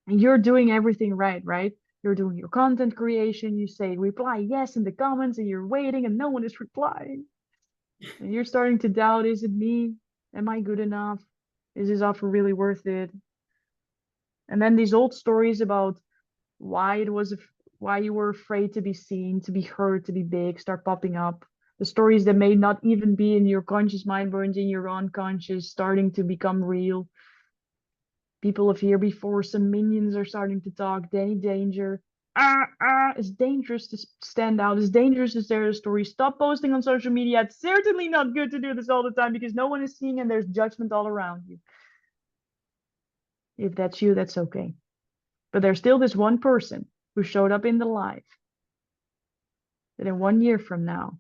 Speaker 2: And you're doing everything right, right? You're doing your content creation. You say reply yes in the comments and you're waiting and no one is replying. And you're starting to doubt, is it me? Am I good enough? Is this offer really worth it? And then these old stories about why you were afraid to be seen, to be heard, to be big, start popping up. The stories that may not even be in your conscious mind, but in your unconscious, starting to become real. People of here before, some minions are starting to talk. Danny Danger. It's dangerous to stand out. It's dangerous to share the story. Stop posting on social media. It's certainly not good to do this all the time because no one is seeing and there's judgment all around you. If that's you, that's okay. But there's still this one person who showed up in the live that in 1 year from now,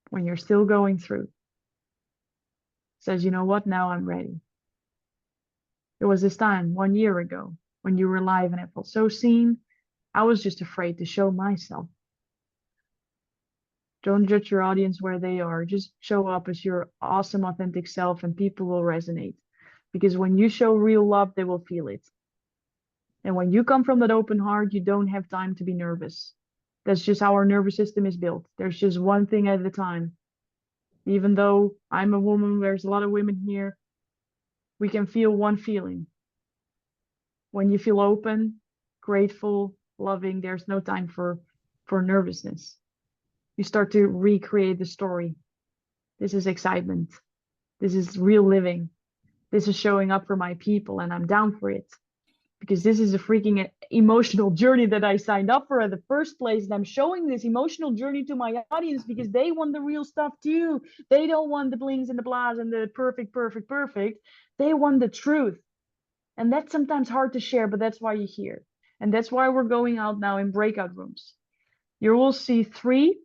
Speaker 2: when you're still going through, says, you know what, now I'm ready. There was this time 1 year ago when you were live and I felt so seen. I was just afraid to show myself. Don't judge your audience where they are. Just show up as your awesome, authentic self and people will resonate. Because when you show real love, they will feel it. And when you come from that open heart, you don't have time to be nervous. That's just how our nervous system is built. There's just one thing at a time. Even though I'm a woman, there's a lot of women here. We can feel one feeling. When you feel open, grateful, loving, there's no time for nervousness. You start to recreate the story. This is excitement. This is real living. This is showing up for my people and I'm down for it. Because this is a freaking emotional journey that I signed up for in the first place. And I'm showing this emotional journey to my audience because they want the real stuff too. They don't want the blings and the blahs and the perfect. They want the truth. And that's sometimes hard to share, but that's why you're here. And that's why we're going out now in breakout rooms. You will see 3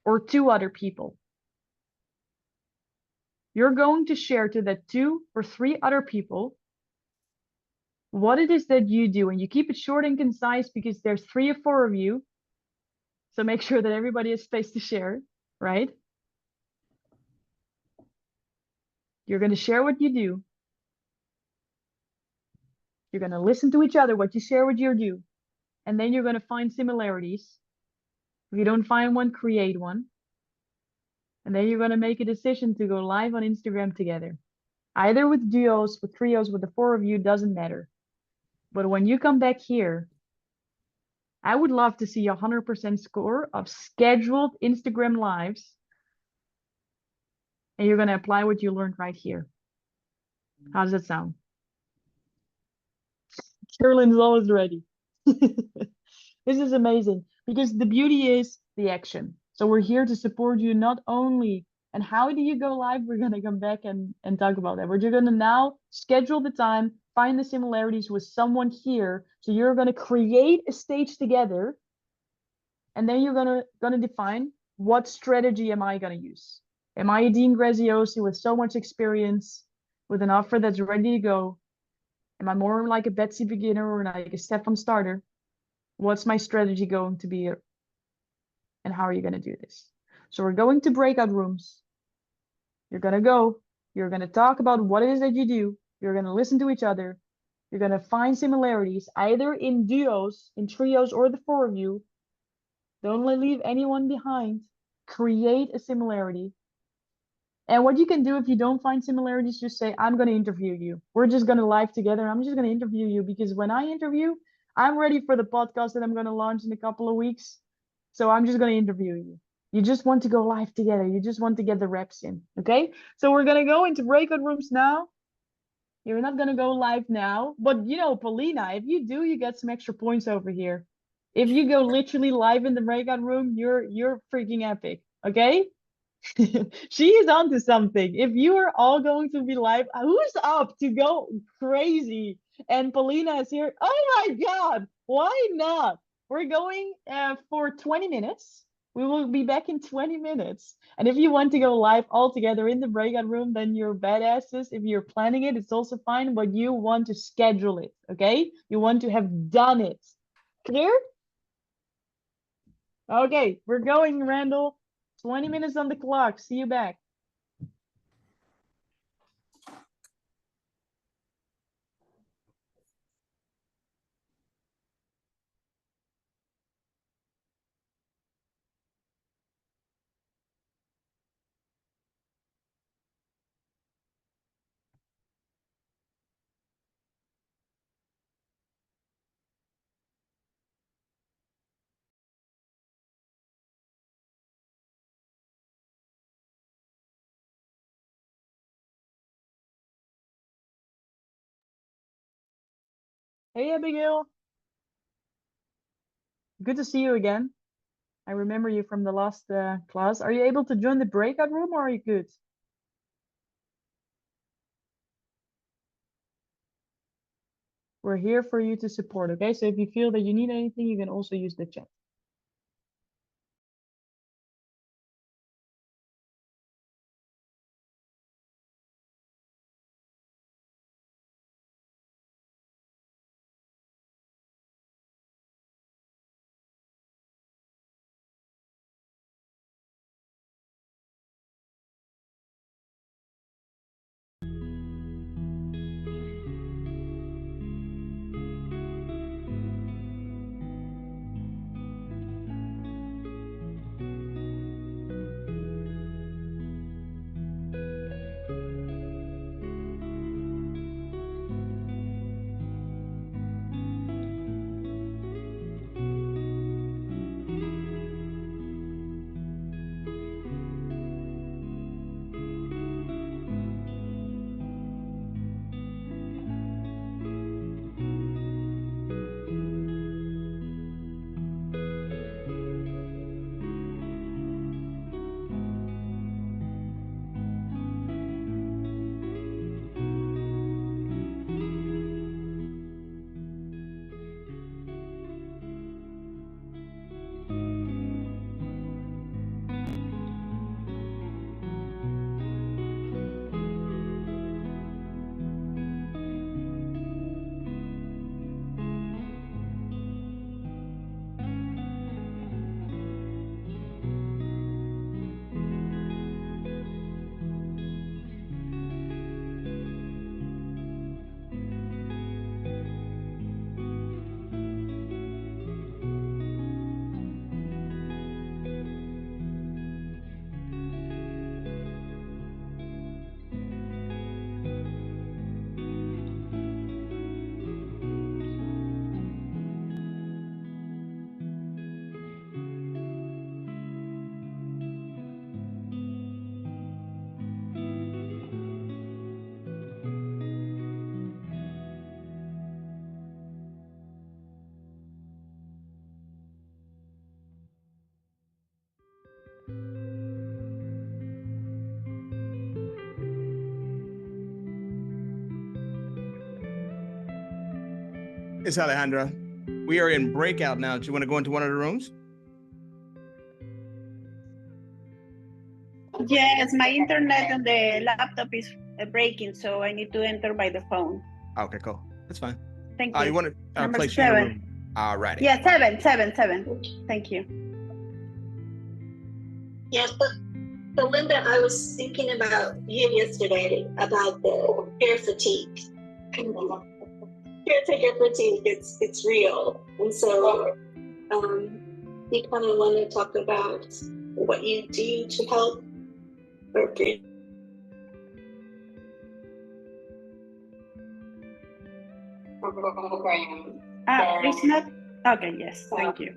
Speaker 2: or 2 other people. You're going to share to that 2 or 3 other people what it is that you do. And you keep it short and concise because there's 3 or 4 of you. So make sure that everybody has space to share, right? You're going to share what you do. You're going to listen to each other, what you share, what you do. And then you're going to find similarities. If you don't find one, create one. And then you're going to make a decision to go live on Instagram together. Either with duos, with trios, with the 4 of you, doesn't matter. But when you come back here, I would love to see 100% score of scheduled Instagram lives. And you're going to apply what you learned right here. How does that sound? Carolyn's always ready. This is amazing because the beauty is the action. So we're here to support you not only. And how do you go live? We're going to come back and talk about that. We're going to now schedule the time, find the similarities with someone here. So you're going to create a stage together And then you're gonna define what strategy am I gonna use? Am I a Dean Graziosi with so much experience, with an offer that's ready to go? Am I more like a Betsy beginner or like a Stefan starter? What's my strategy going to be? And how are you gonna do this? So we're going to breakout rooms. You're gonna go, you're gonna talk about what it is that you do, you're gonna listen to each other, you're gonna find similarities, either in duos, in trios, or the four of you. Don't leave anyone behind. Create a similarity. And what you can do if you don't find similarities, just say, I'm gonna interview you. We're just gonna live together. I'm just gonna interview you, because when I interview, I'm ready for the podcast that I'm gonna launch in a couple of weeks. So I'm just gonna interview you. You just want to go live together. You just want to get the reps in, okay? So we're gonna go into breakout rooms now. You're not gonna go live now, but you know, Paulina, if you do, you get some extra points over here. If you go literally live in the breakout room, you're freaking epic, okay? She is onto something. If you are all going to be live, who's up to go crazy? And Paulina is here. Oh my God, why not? We're going for 20 minutes. We will be back in 20 minutes. And if you want to go live all together in the breakout room, then you're badasses. If you're planning it, it's also fine, but you want to schedule it, okay? You want to have done it. Clear? Okay, we're going, Randall. 20 minutes on the clock. See you back. Hey, Abigail. Good to see you again. I remember you from the last class. Are you able to join the breakout room, or are you good? We're here for you to support, okay? So if you feel that you need anything, you can also use the chat.
Speaker 1: It's Alejandra. We are in breakout now. Do you want to go into one of the rooms?
Speaker 10: Yes, my internet on the laptop is breaking, so I need to enter by the phone.
Speaker 1: Okay, cool. That's fine.
Speaker 10: Thank
Speaker 1: You
Speaker 10: you.
Speaker 1: want to
Speaker 10: Number
Speaker 1: place you in a
Speaker 10: 7.
Speaker 1: room. All righty.
Speaker 10: Yeah, 7. Thank you.
Speaker 11: Yes, but Linda, I was thinking about you yesterday about the care fatigue. Caretaker fatigue, it's real. And so you kind of want to talk about what you do to help or bridge.
Speaker 10: It's not okay. Yes, thank you.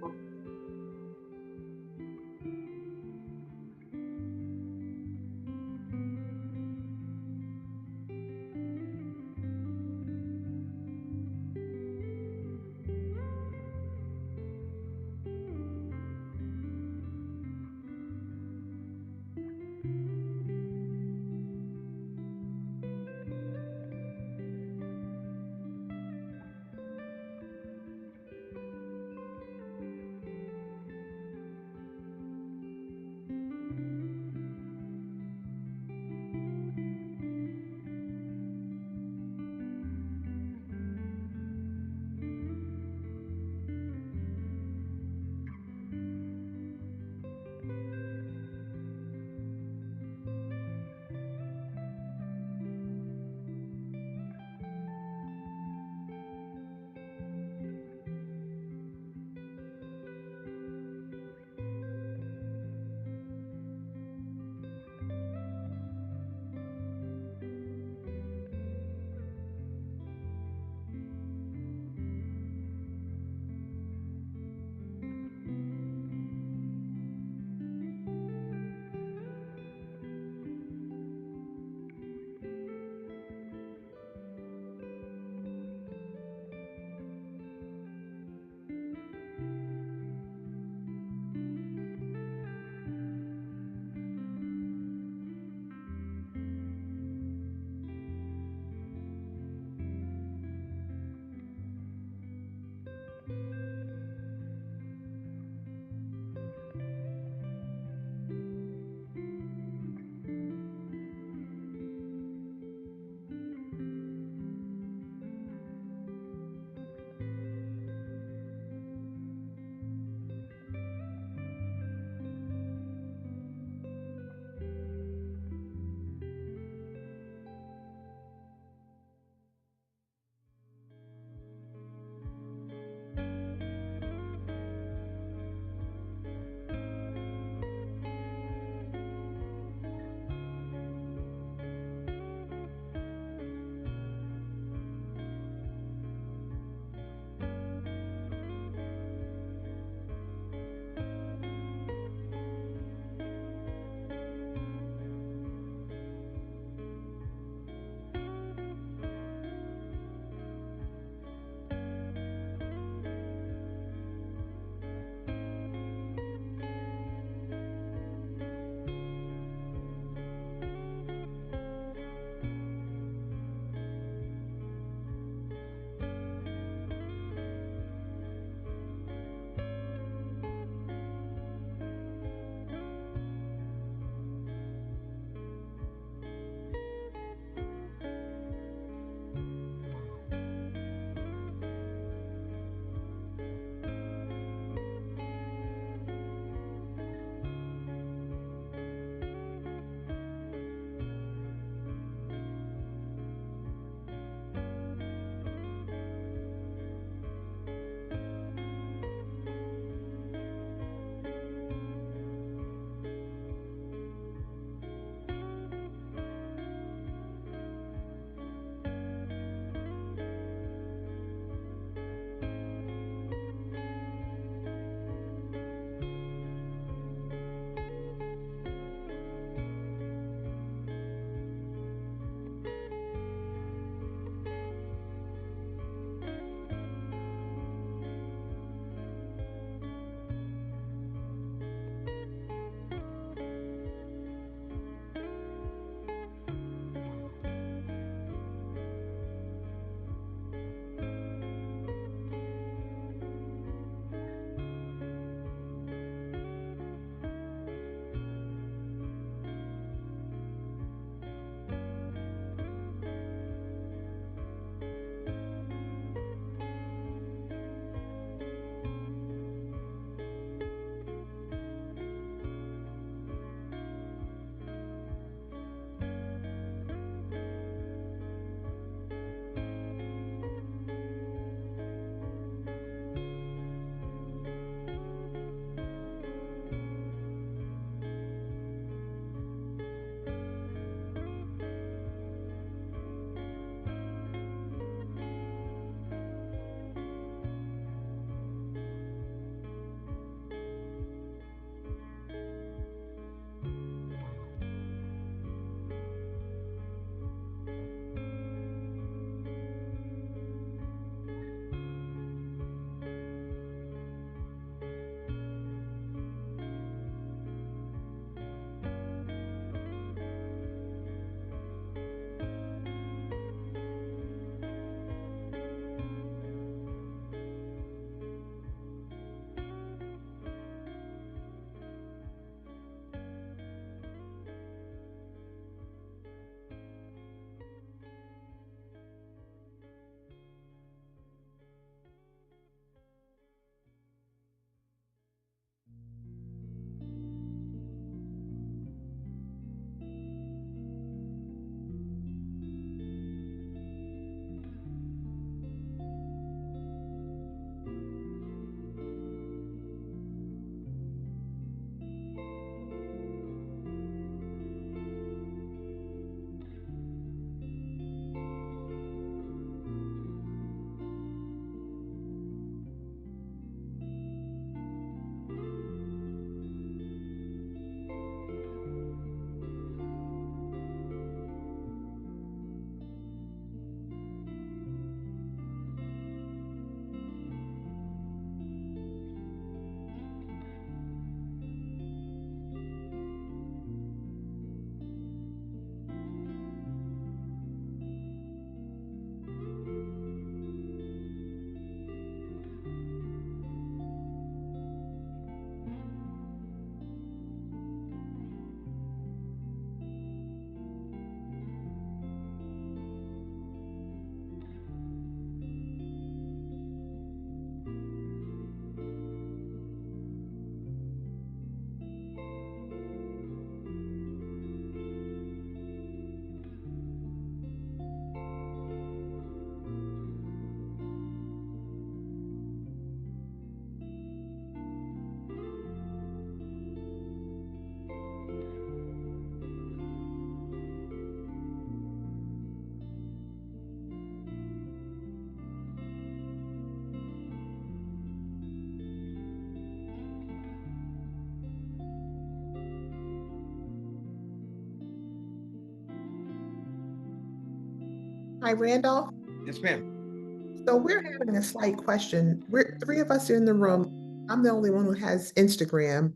Speaker 6: Hi, Randolph.
Speaker 1: Yes, ma'am.
Speaker 6: So we're having a slight question. We're three of us are in the room. I'm the only one who has Instagram,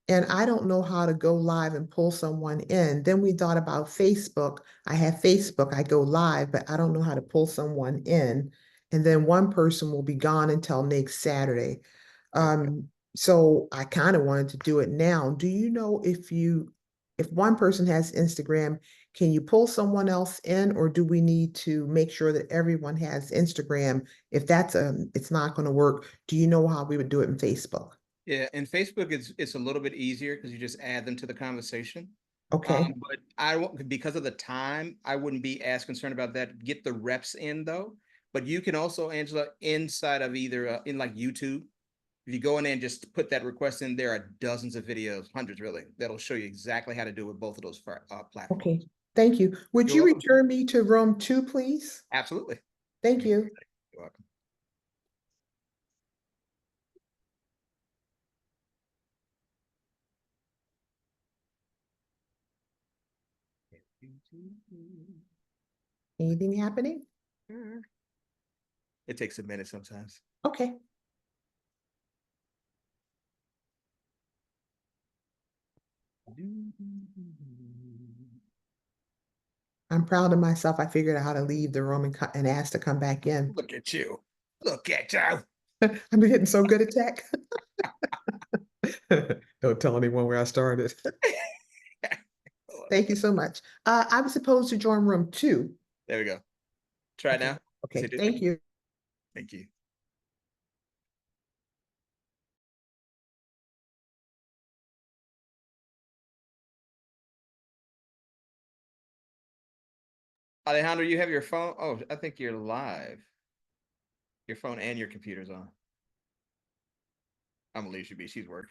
Speaker 6: and I don't know how to go live and pull someone in. Then we thought about Facebook. I have Facebook, I go live, but I don't know how to pull someone in. And then one person will be gone until next Saturday. So I kind of wanted to do it now. Do you know if one person has Instagram, can you pull someone else in, or do we need to make sure that everyone has Instagram? If it's not going to work, do you know how we would do it in Facebook?
Speaker 1: Yeah, and Facebook it's a little bit easier because you just add them to the conversation.
Speaker 6: Okay.
Speaker 1: But I won't, because of the time, I wouldn't be as concerned about that. Get the reps in though. But you can also, Angela, inside of either in like YouTube, if you go in there and just put that request in, there are dozens of videos, hundreds really, that'll show you exactly how to do it with both of those platforms.
Speaker 6: Okay. Thank you. Would
Speaker 1: You're
Speaker 6: you
Speaker 1: welcome.
Speaker 6: return me to room 2, please?
Speaker 1: Absolutely.
Speaker 6: Thank you.
Speaker 1: You're welcome.
Speaker 6: Anything happening?
Speaker 1: It takes a minute sometimes.
Speaker 6: Okay. I'm proud of myself. I figured out how to leave the room and ask to come back in.
Speaker 1: Look at you. Look at you.
Speaker 6: I'm getting so good at tech. Don't tell anyone where I started. Thank you so much. I was supposed to join room 2.
Speaker 1: There we go. Try it now.
Speaker 6: Okay,
Speaker 1: Say this
Speaker 6: thank
Speaker 1: thing.
Speaker 6: you.
Speaker 1: Thank you. Alejandro, you have your phone? Oh, I think you're live. Your phone and your computer's on. I'm gonna leave you be. She's working.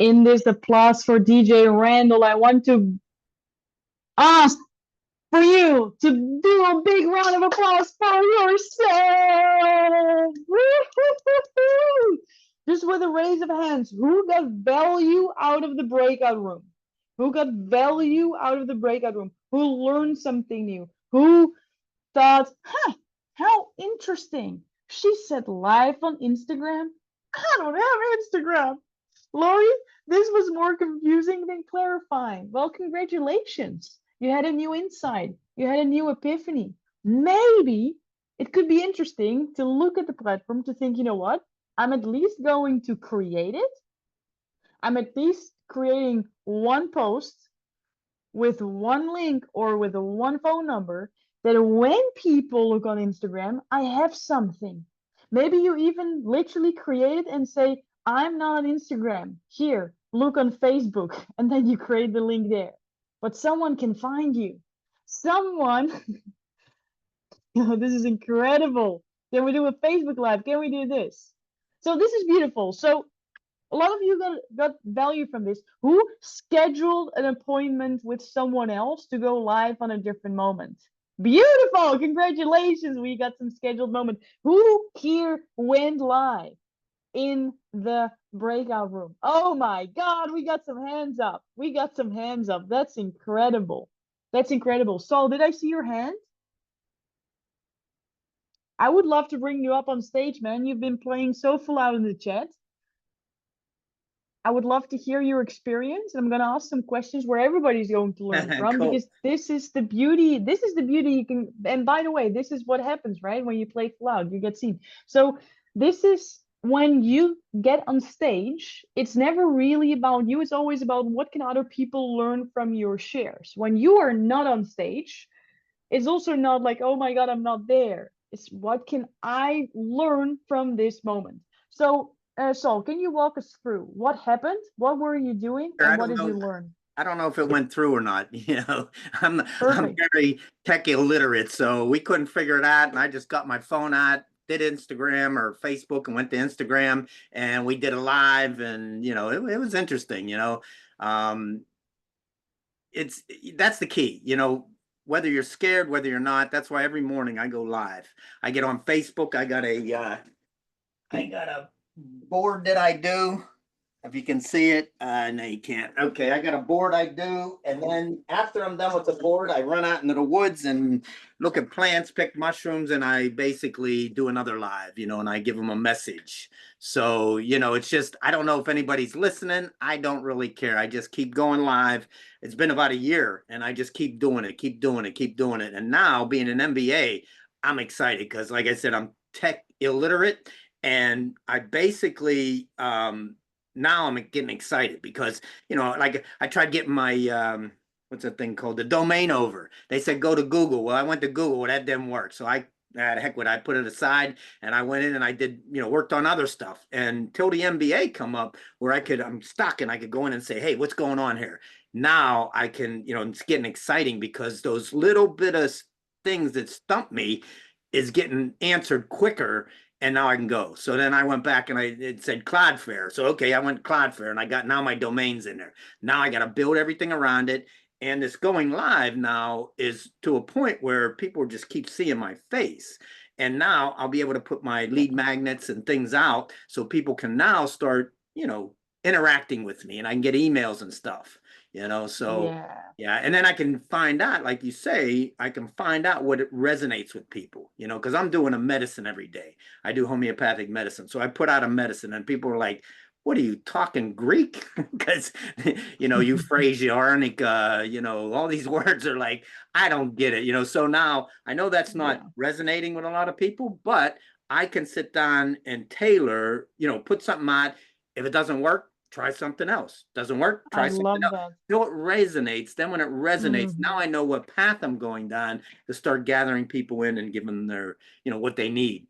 Speaker 2: In this applause for DJ Randall, I want to ask for you to do a big round of applause for yourself. Woo-hoo-hoo-hoo. Just with a raise of hands, who got value out of the breakout room? Who got value out of the breakout room? Who learned something new? Who thought, huh, how interesting. She said live on Instagram. I don't have Instagram. Lori, this was more confusing than clarifying. Well, congratulations. You had a new insight. You had a new epiphany. Maybe it could be interesting to look at the platform to think, you know what? I'm at least going to create it. I'm at least creating one post with one link or with one phone number that when people look on Instagram, I have something. Maybe you even literally create it and say, I'm not on Instagram. Here, look on Facebook. And then you create the link there. But someone can find you. Someone, this is incredible. Can we do a Facebook Live? Can we do this? So this is beautiful. So a lot of you got value from this. Who scheduled an appointment with someone else to go live on a different moment? Beautiful. Congratulations. We got some scheduled moment. Who here went live in the breakout room? Oh my God, we got some hands up. We got some hands up. That's incredible. That's incredible. Saul, did I see your hand? I would love to bring you up on stage, man. You've been playing so full out in the chat. I would love to hear your experience. I'm going to ask some questions where everybody's going to learn from,
Speaker 1: Cool.
Speaker 2: because this is the beauty. This is the beauty you can, and by the way, this is what happens, right? When you play full out, you get seen. So this is when you get on stage, it's never really about you. It's always about what can other people learn from your shares. When you are not on stage, it's also not like, oh my God, I'm not there. It's what can I learn from this moment? So Saul, can you walk us through what happened? What were you doing?
Speaker 12: Sure,
Speaker 2: And
Speaker 12: I
Speaker 2: what
Speaker 12: don't
Speaker 2: did you
Speaker 12: know.
Speaker 2: learn?
Speaker 12: I don't know if it went through or not. I'm
Speaker 2: Perfect.
Speaker 12: very tech illiterate, so we couldn't figure it out. And I just got my phone out, did Instagram or Facebook, and went to Instagram, and we did a live, and it was interesting. That's the key. Whether you're scared, whether you're not. That's why every morning I go live. I get on Facebook. I got a board that I do. If you can see it, no, you can't. Okay, I got a board I do, and then after I'm done with the board, I run out into the woods and look at plants, pick mushrooms, and I basically do another live, and I give them a message. So, it's just, I don't know if anybody's listening. I don't really care. I just keep going live. It's been about a year, and I just keep doing it, keep doing it, keep doing it. And now, being an MBA, I'm excited because, like I said, I'm tech illiterate, and I basically, now I'm getting excited because, like I tried getting my, what's that thing called? The domain over. They said, go to Google. Well, I went to Google. Well, that didn't work. So heck with it. I put it aside and I went in and I did, worked on other stuff until the MBA come up where I'm stuck and I could go in and say, hey, what's going on here? Now I can, it's getting exciting because those little bit of things that stump me is getting answered quicker. And now I can go. So then I went back and it said Cloudflare. So, okay, I went Cloudflare and I got now my domain's in there. Now I got to build everything around it. And this going live now is to a point where people just keep seeing my face. And now I'll be able to put my lead magnets and things out so people can now start, interacting with me and I can get emails and stuff, so yeah. And then I can find out, like you say, I can find out what it resonates with people, because I'm doing a medicine every day. I do homeopathic medicine. So I put out a medicine and people are like, what are you talking Greek? Because, euphrasia, arnica, all these words are like, I don't get it, so now I know that's not resonating with a lot of people, but I can sit down and tailor, put something out. If it doesn't work, try something else. Doesn't work, try something else. Until it resonates. Then when it resonates, now I know what path I'm going down to start gathering people in and give them their, what they need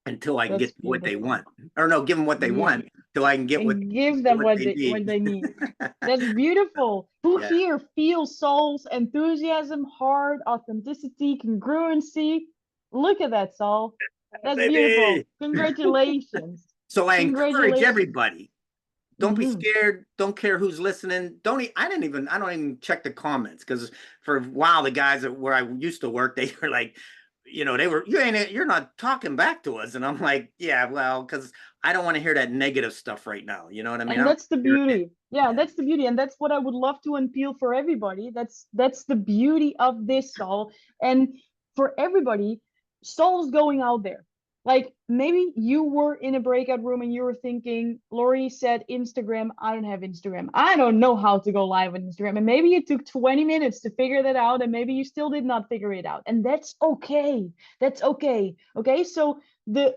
Speaker 12: until I can get what they want. Or no, give them what they want till I can get what
Speaker 2: give them what they need. That's beautiful. Who here feels Saul's enthusiasm, heart, authenticity, congruency? Look at that, Saul. That's beautiful. Congratulations.
Speaker 12: So I encourage everybody, Don't be
Speaker 2: Mhm.
Speaker 12: scared. Don't care who's listening. I don't even check the comments, because for a while the guys where I used to work, they were like, you're not talking back to us. And I'm like, yeah, well, because I don't want to hear that negative stuff right now. You know what I mean?
Speaker 2: And
Speaker 12: I don't
Speaker 2: that's the
Speaker 12: hear it.
Speaker 2: beauty. Yeah,
Speaker 12: Yeah.
Speaker 2: that's the beauty. And that's what I would love to unpeel for everybody. That's the beauty of this, Saul. And for everybody, Saul's going out there. Like maybe you were in a breakout room and you were thinking, Lori said Instagram. I don't have Instagram. I don't know how to go live on Instagram. And maybe it took 20 minutes to figure that out. And maybe you still did not figure it out. And that's okay. That's okay. Okay. So the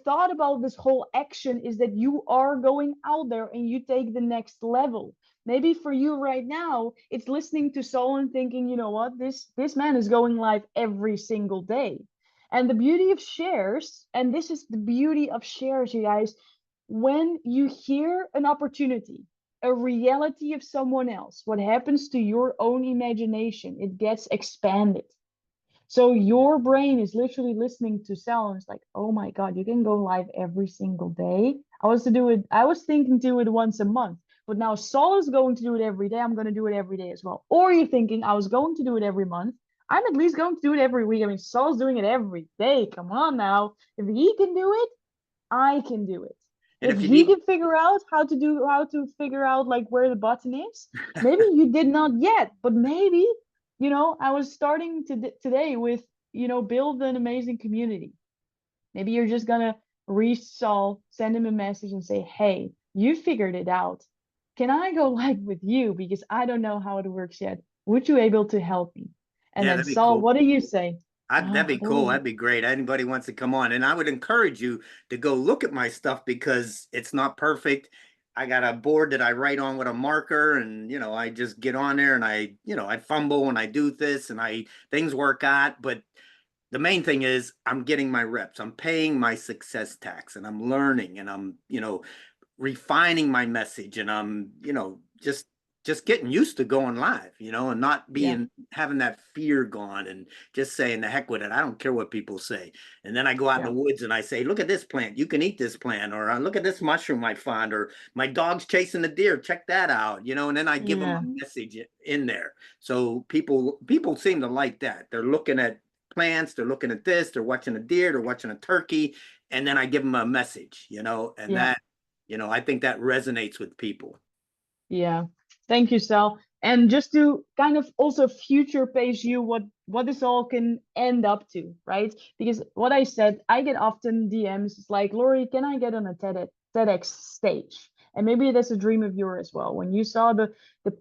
Speaker 2: thought about this whole action is that you are going out there and you take the next level. Maybe for you right now, it's listening to Saul and thinking, you know what, this man is going live every single day. And the beauty of shares, and this is the beauty of shares, you guys, when you hear an opportunity, a reality of someone else, what happens to your own imagination? It gets expanded. So your brain is literally listening to sounds like, oh my God, you can go live every single day. I was thinking to do it once a month, but now Saul is going to do it every day. I'm going to do it every day as well. Or you're thinking I was going to do it every month. I'm at least going to do it every week. I mean, Saul's doing it every day. Come on now. If he can do it, I can do it.
Speaker 12: And
Speaker 2: If
Speaker 12: if you
Speaker 2: he
Speaker 12: need,
Speaker 2: can figure out how to figure out like where the button is, maybe you did not yet, but maybe, I was starting today with, build an amazing community. Maybe you're just gonna reach Saul, send him a message and say, hey, you figured it out. Can I go live with you? Because I don't know how it works yet. Would you able to help me? And
Speaker 12: yeah,
Speaker 2: then
Speaker 12: that'd be
Speaker 2: Saul,
Speaker 12: cool.
Speaker 2: what do you say?
Speaker 12: That'd be cool.
Speaker 2: Oh,
Speaker 12: That'd be great. Anybody wants to come on. And I would encourage you to go look at my stuff, because it's not perfect. I got a board that I write on with a marker, and I just get on there and I fumble and I do this and things work out. But the main thing is I'm getting my reps. I'm paying my success tax, and I'm learning, and I'm, refining my message, and I'm, just getting used to going live, and not
Speaker 2: yeah.
Speaker 12: having that fear gone, and just saying the heck with it. I don't care what people say. And then I go out in
Speaker 2: Yeah.
Speaker 12: the woods and I say, look at this plant. You can eat this plant. Or look at this mushroom I found. Or my dog's chasing the deer. Check that out. And then I give them
Speaker 2: Yeah.
Speaker 12: a message in there. So people seem to like that. They're looking at plants. They're looking at this. They're watching a deer. They're watching a turkey. And then I give them a message, and
Speaker 2: Yeah.
Speaker 12: that, I think that resonates with people.
Speaker 2: Yeah, thank you, Sal. And just to kind of also future pace you what this all can end up to, right? Because what I said, I get often DMs. It's like, Lori, can I get on a TEDx stage? And maybe that's a dream of yours as well. When you saw the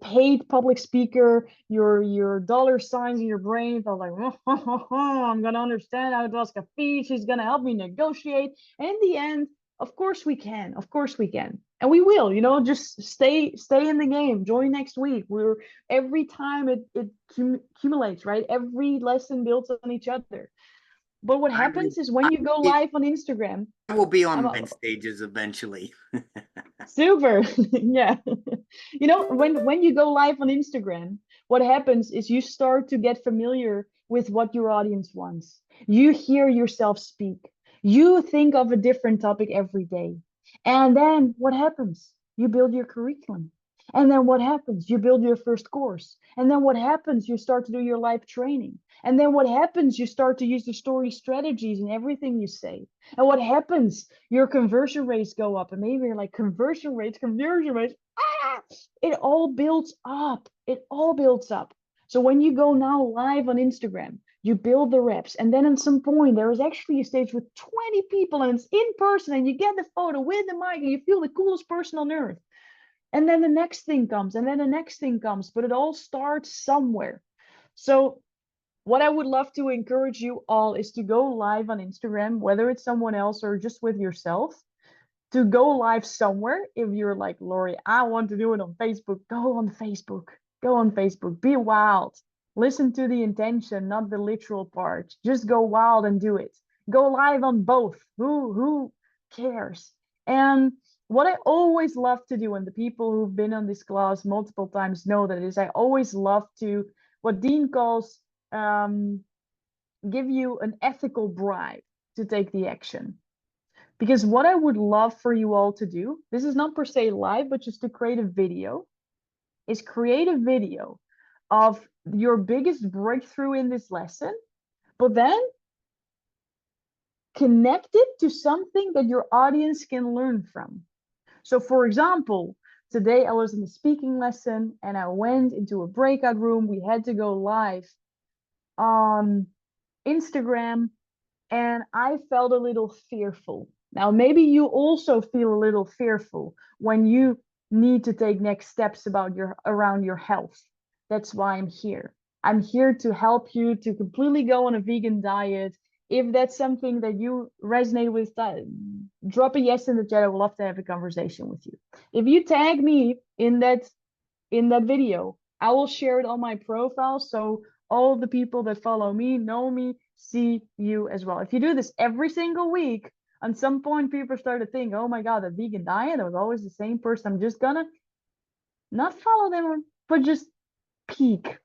Speaker 2: paid public speaker, your dollar signs in your brain felt like, I'm gonna understand how to ask a fee. She's gonna help me negotiate. And in the end, of course we can. Of course we can. And we will, just stay in the game. Join next week. Every time it accumulates, right? Every lesson builds on each other. But what happens is when you go live on Instagram,
Speaker 12: I will be on main stages eventually.
Speaker 2: super. Yeah. When you go live on Instagram, what happens is you start to get familiar with what your audience wants. You hear yourself speak. You think of a different topic every day. And then what happens? You build your curriculum. And then what happens? You build your first course. And then what happens? You start to do your live training. And then what happens? You start to use the story strategies in everything you say. And what happens? Your conversion rates go up. And maybe you're like, conversion rates. It all builds up. It all builds up. So when you go now live on Instagram, you build the reps, and then at some point there is actually a stage with 20 people and it's in person, and you get the photo with the mic and you feel the coolest person on earth. And then the next thing comes, and then the next thing comes, but it all starts somewhere. So what I would love to encourage you all is to go live on Instagram, whether it's someone else or just with yourself, to go live somewhere. If you're like, Lori, I want to do it on Facebook, go on Facebook. Go on Facebook, be wild. Listen to the intention, not the literal part. Just go wild and do it. Go live on both. Who cares? And what I always love to do, and the people who've been on this class multiple times know that, is I always love to, what Dean calls, give you an ethical bribe to take the action. Because what I would love for you all to do, this is not per se live, but just to create a video, is create a video of your biggest breakthrough in this lesson, but then connect it to something that your audience can learn from. So for example, today I was in a speaking lesson and I went into a breakout room. We had to go live on Instagram and I felt a little fearful. Now, maybe you also feel a little fearful when you need to take next steps around your health. That's why I'm here. I'm here to help you to completely go on a vegan diet. If that's something that you resonate with, drop a yes in the chat. I would love to have a conversation with you. If you tag me in that video, I will share it on my profile so all the people that follow me, know me, see you as well. If you do this every single week, at some point people start to think, oh my God, the vegan diet, I was always the same person. I'm just gonna not follow them, but just peek.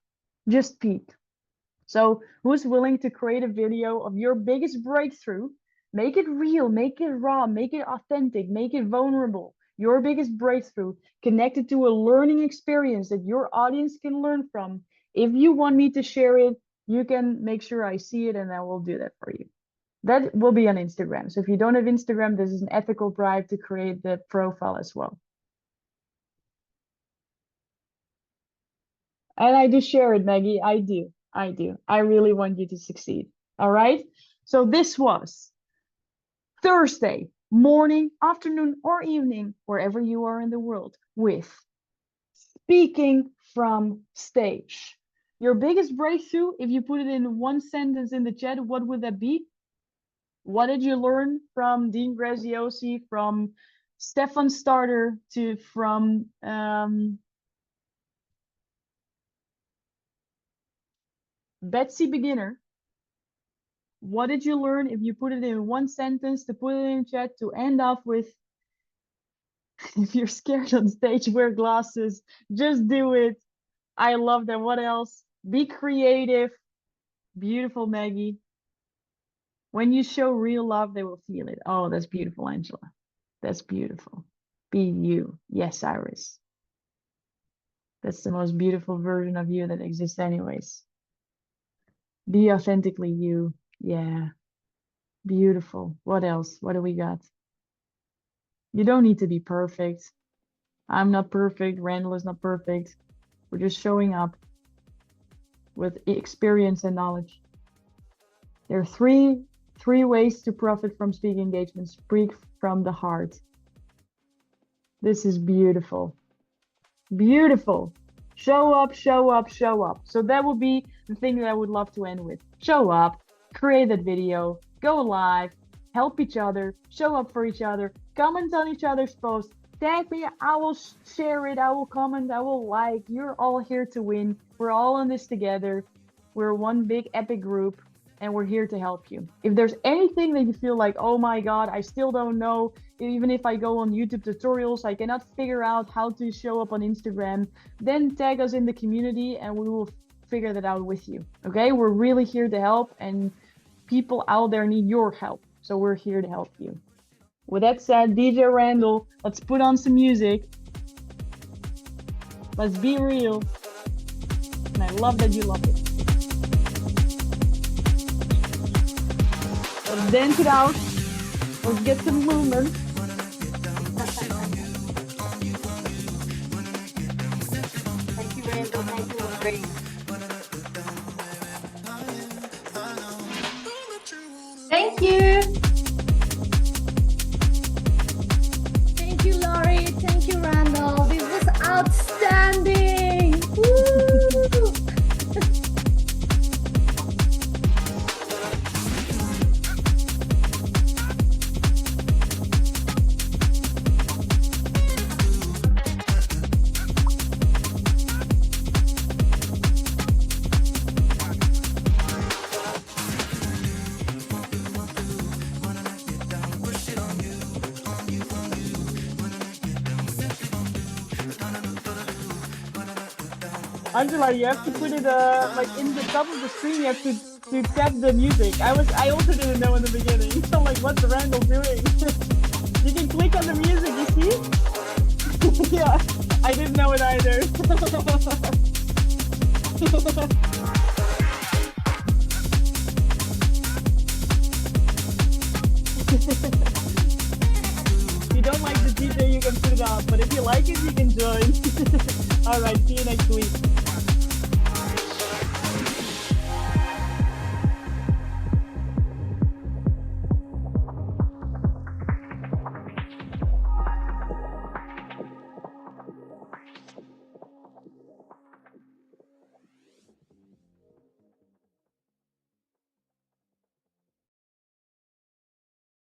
Speaker 2: So who's willing to create a video of your biggest breakthrough? Make it real, make it raw, make it authentic, make it vulnerable. Your biggest breakthrough connected to a learning experience that your audience can learn from. If you want me to share it, you can make sure I see it and I will do that for you. That will be on Instagram. So if you don't have Instagram, this is an ethical bribe to create the profile as well. And I do share it, Maggie. I do. I really want you to succeed. All right. So this was Thursday morning, afternoon, or evening, wherever you are in the world, with speaking from stage. Your biggest breakthrough, if you put it in one sentence in the chat, what would that be? What did you learn from Dean Graziosi, from Stefan Starter, from Betsy Beginner? What did you learn if you put it in one sentence, to put it in chat, to end off with, if you're scared on stage, wear glasses, just do it. I love that. What else? Be creative. Beautiful, Maggie. When you show real love, they will feel it. Oh, that's beautiful, Angela. That's beautiful. Be you. Yes, Iris. That's the most beautiful version of you that exists anyways. Be authentically you. Yeah. Beautiful. What else? What do we got? You don't need to be perfect. I'm not perfect. Randall is not perfect. We're just showing up with experience and knowledge. There are three ways to profit from speaking engagements. Speak from the heart. This is beautiful. Beautiful. Show up, show up, show up. So that would be the thing that I would love to end with. Show up, create that video, go live, help each other, show up for each other, comment on each other's posts, tag me, I will share it, I will comment, I will like. You're all here to win. We're all in this together. We're one big epic group and we're here to help you. If there's anything that you feel like, oh my God, I still don't know, even if I go on YouTube tutorials, I cannot figure out how to show up on Instagram, then tag us in the community and we will figure that out with you. Okay, we're really here to help and people out there need your help. So we're here to help you. With that said, DJ Randall, let's put on some music. Let's be real. And I love that you love it. Let's dance it out. Let's get some movement.
Speaker 3: Thank you, Randall. Thank you. Great. Thank you.
Speaker 9: Thank you, Laurie. Thank you, Randall. This was outstanding. Woo!
Speaker 2: Angela, you have to put it like in the top of the screen. You have to to accept the music. I also didn't know in the beginning. I'm like, what's Randall doing? You can click on the music, you see? Yeah, I didn't know it either. If you don't like the DJ, you can put it off, but if you like it, you can join. All right, see you next week.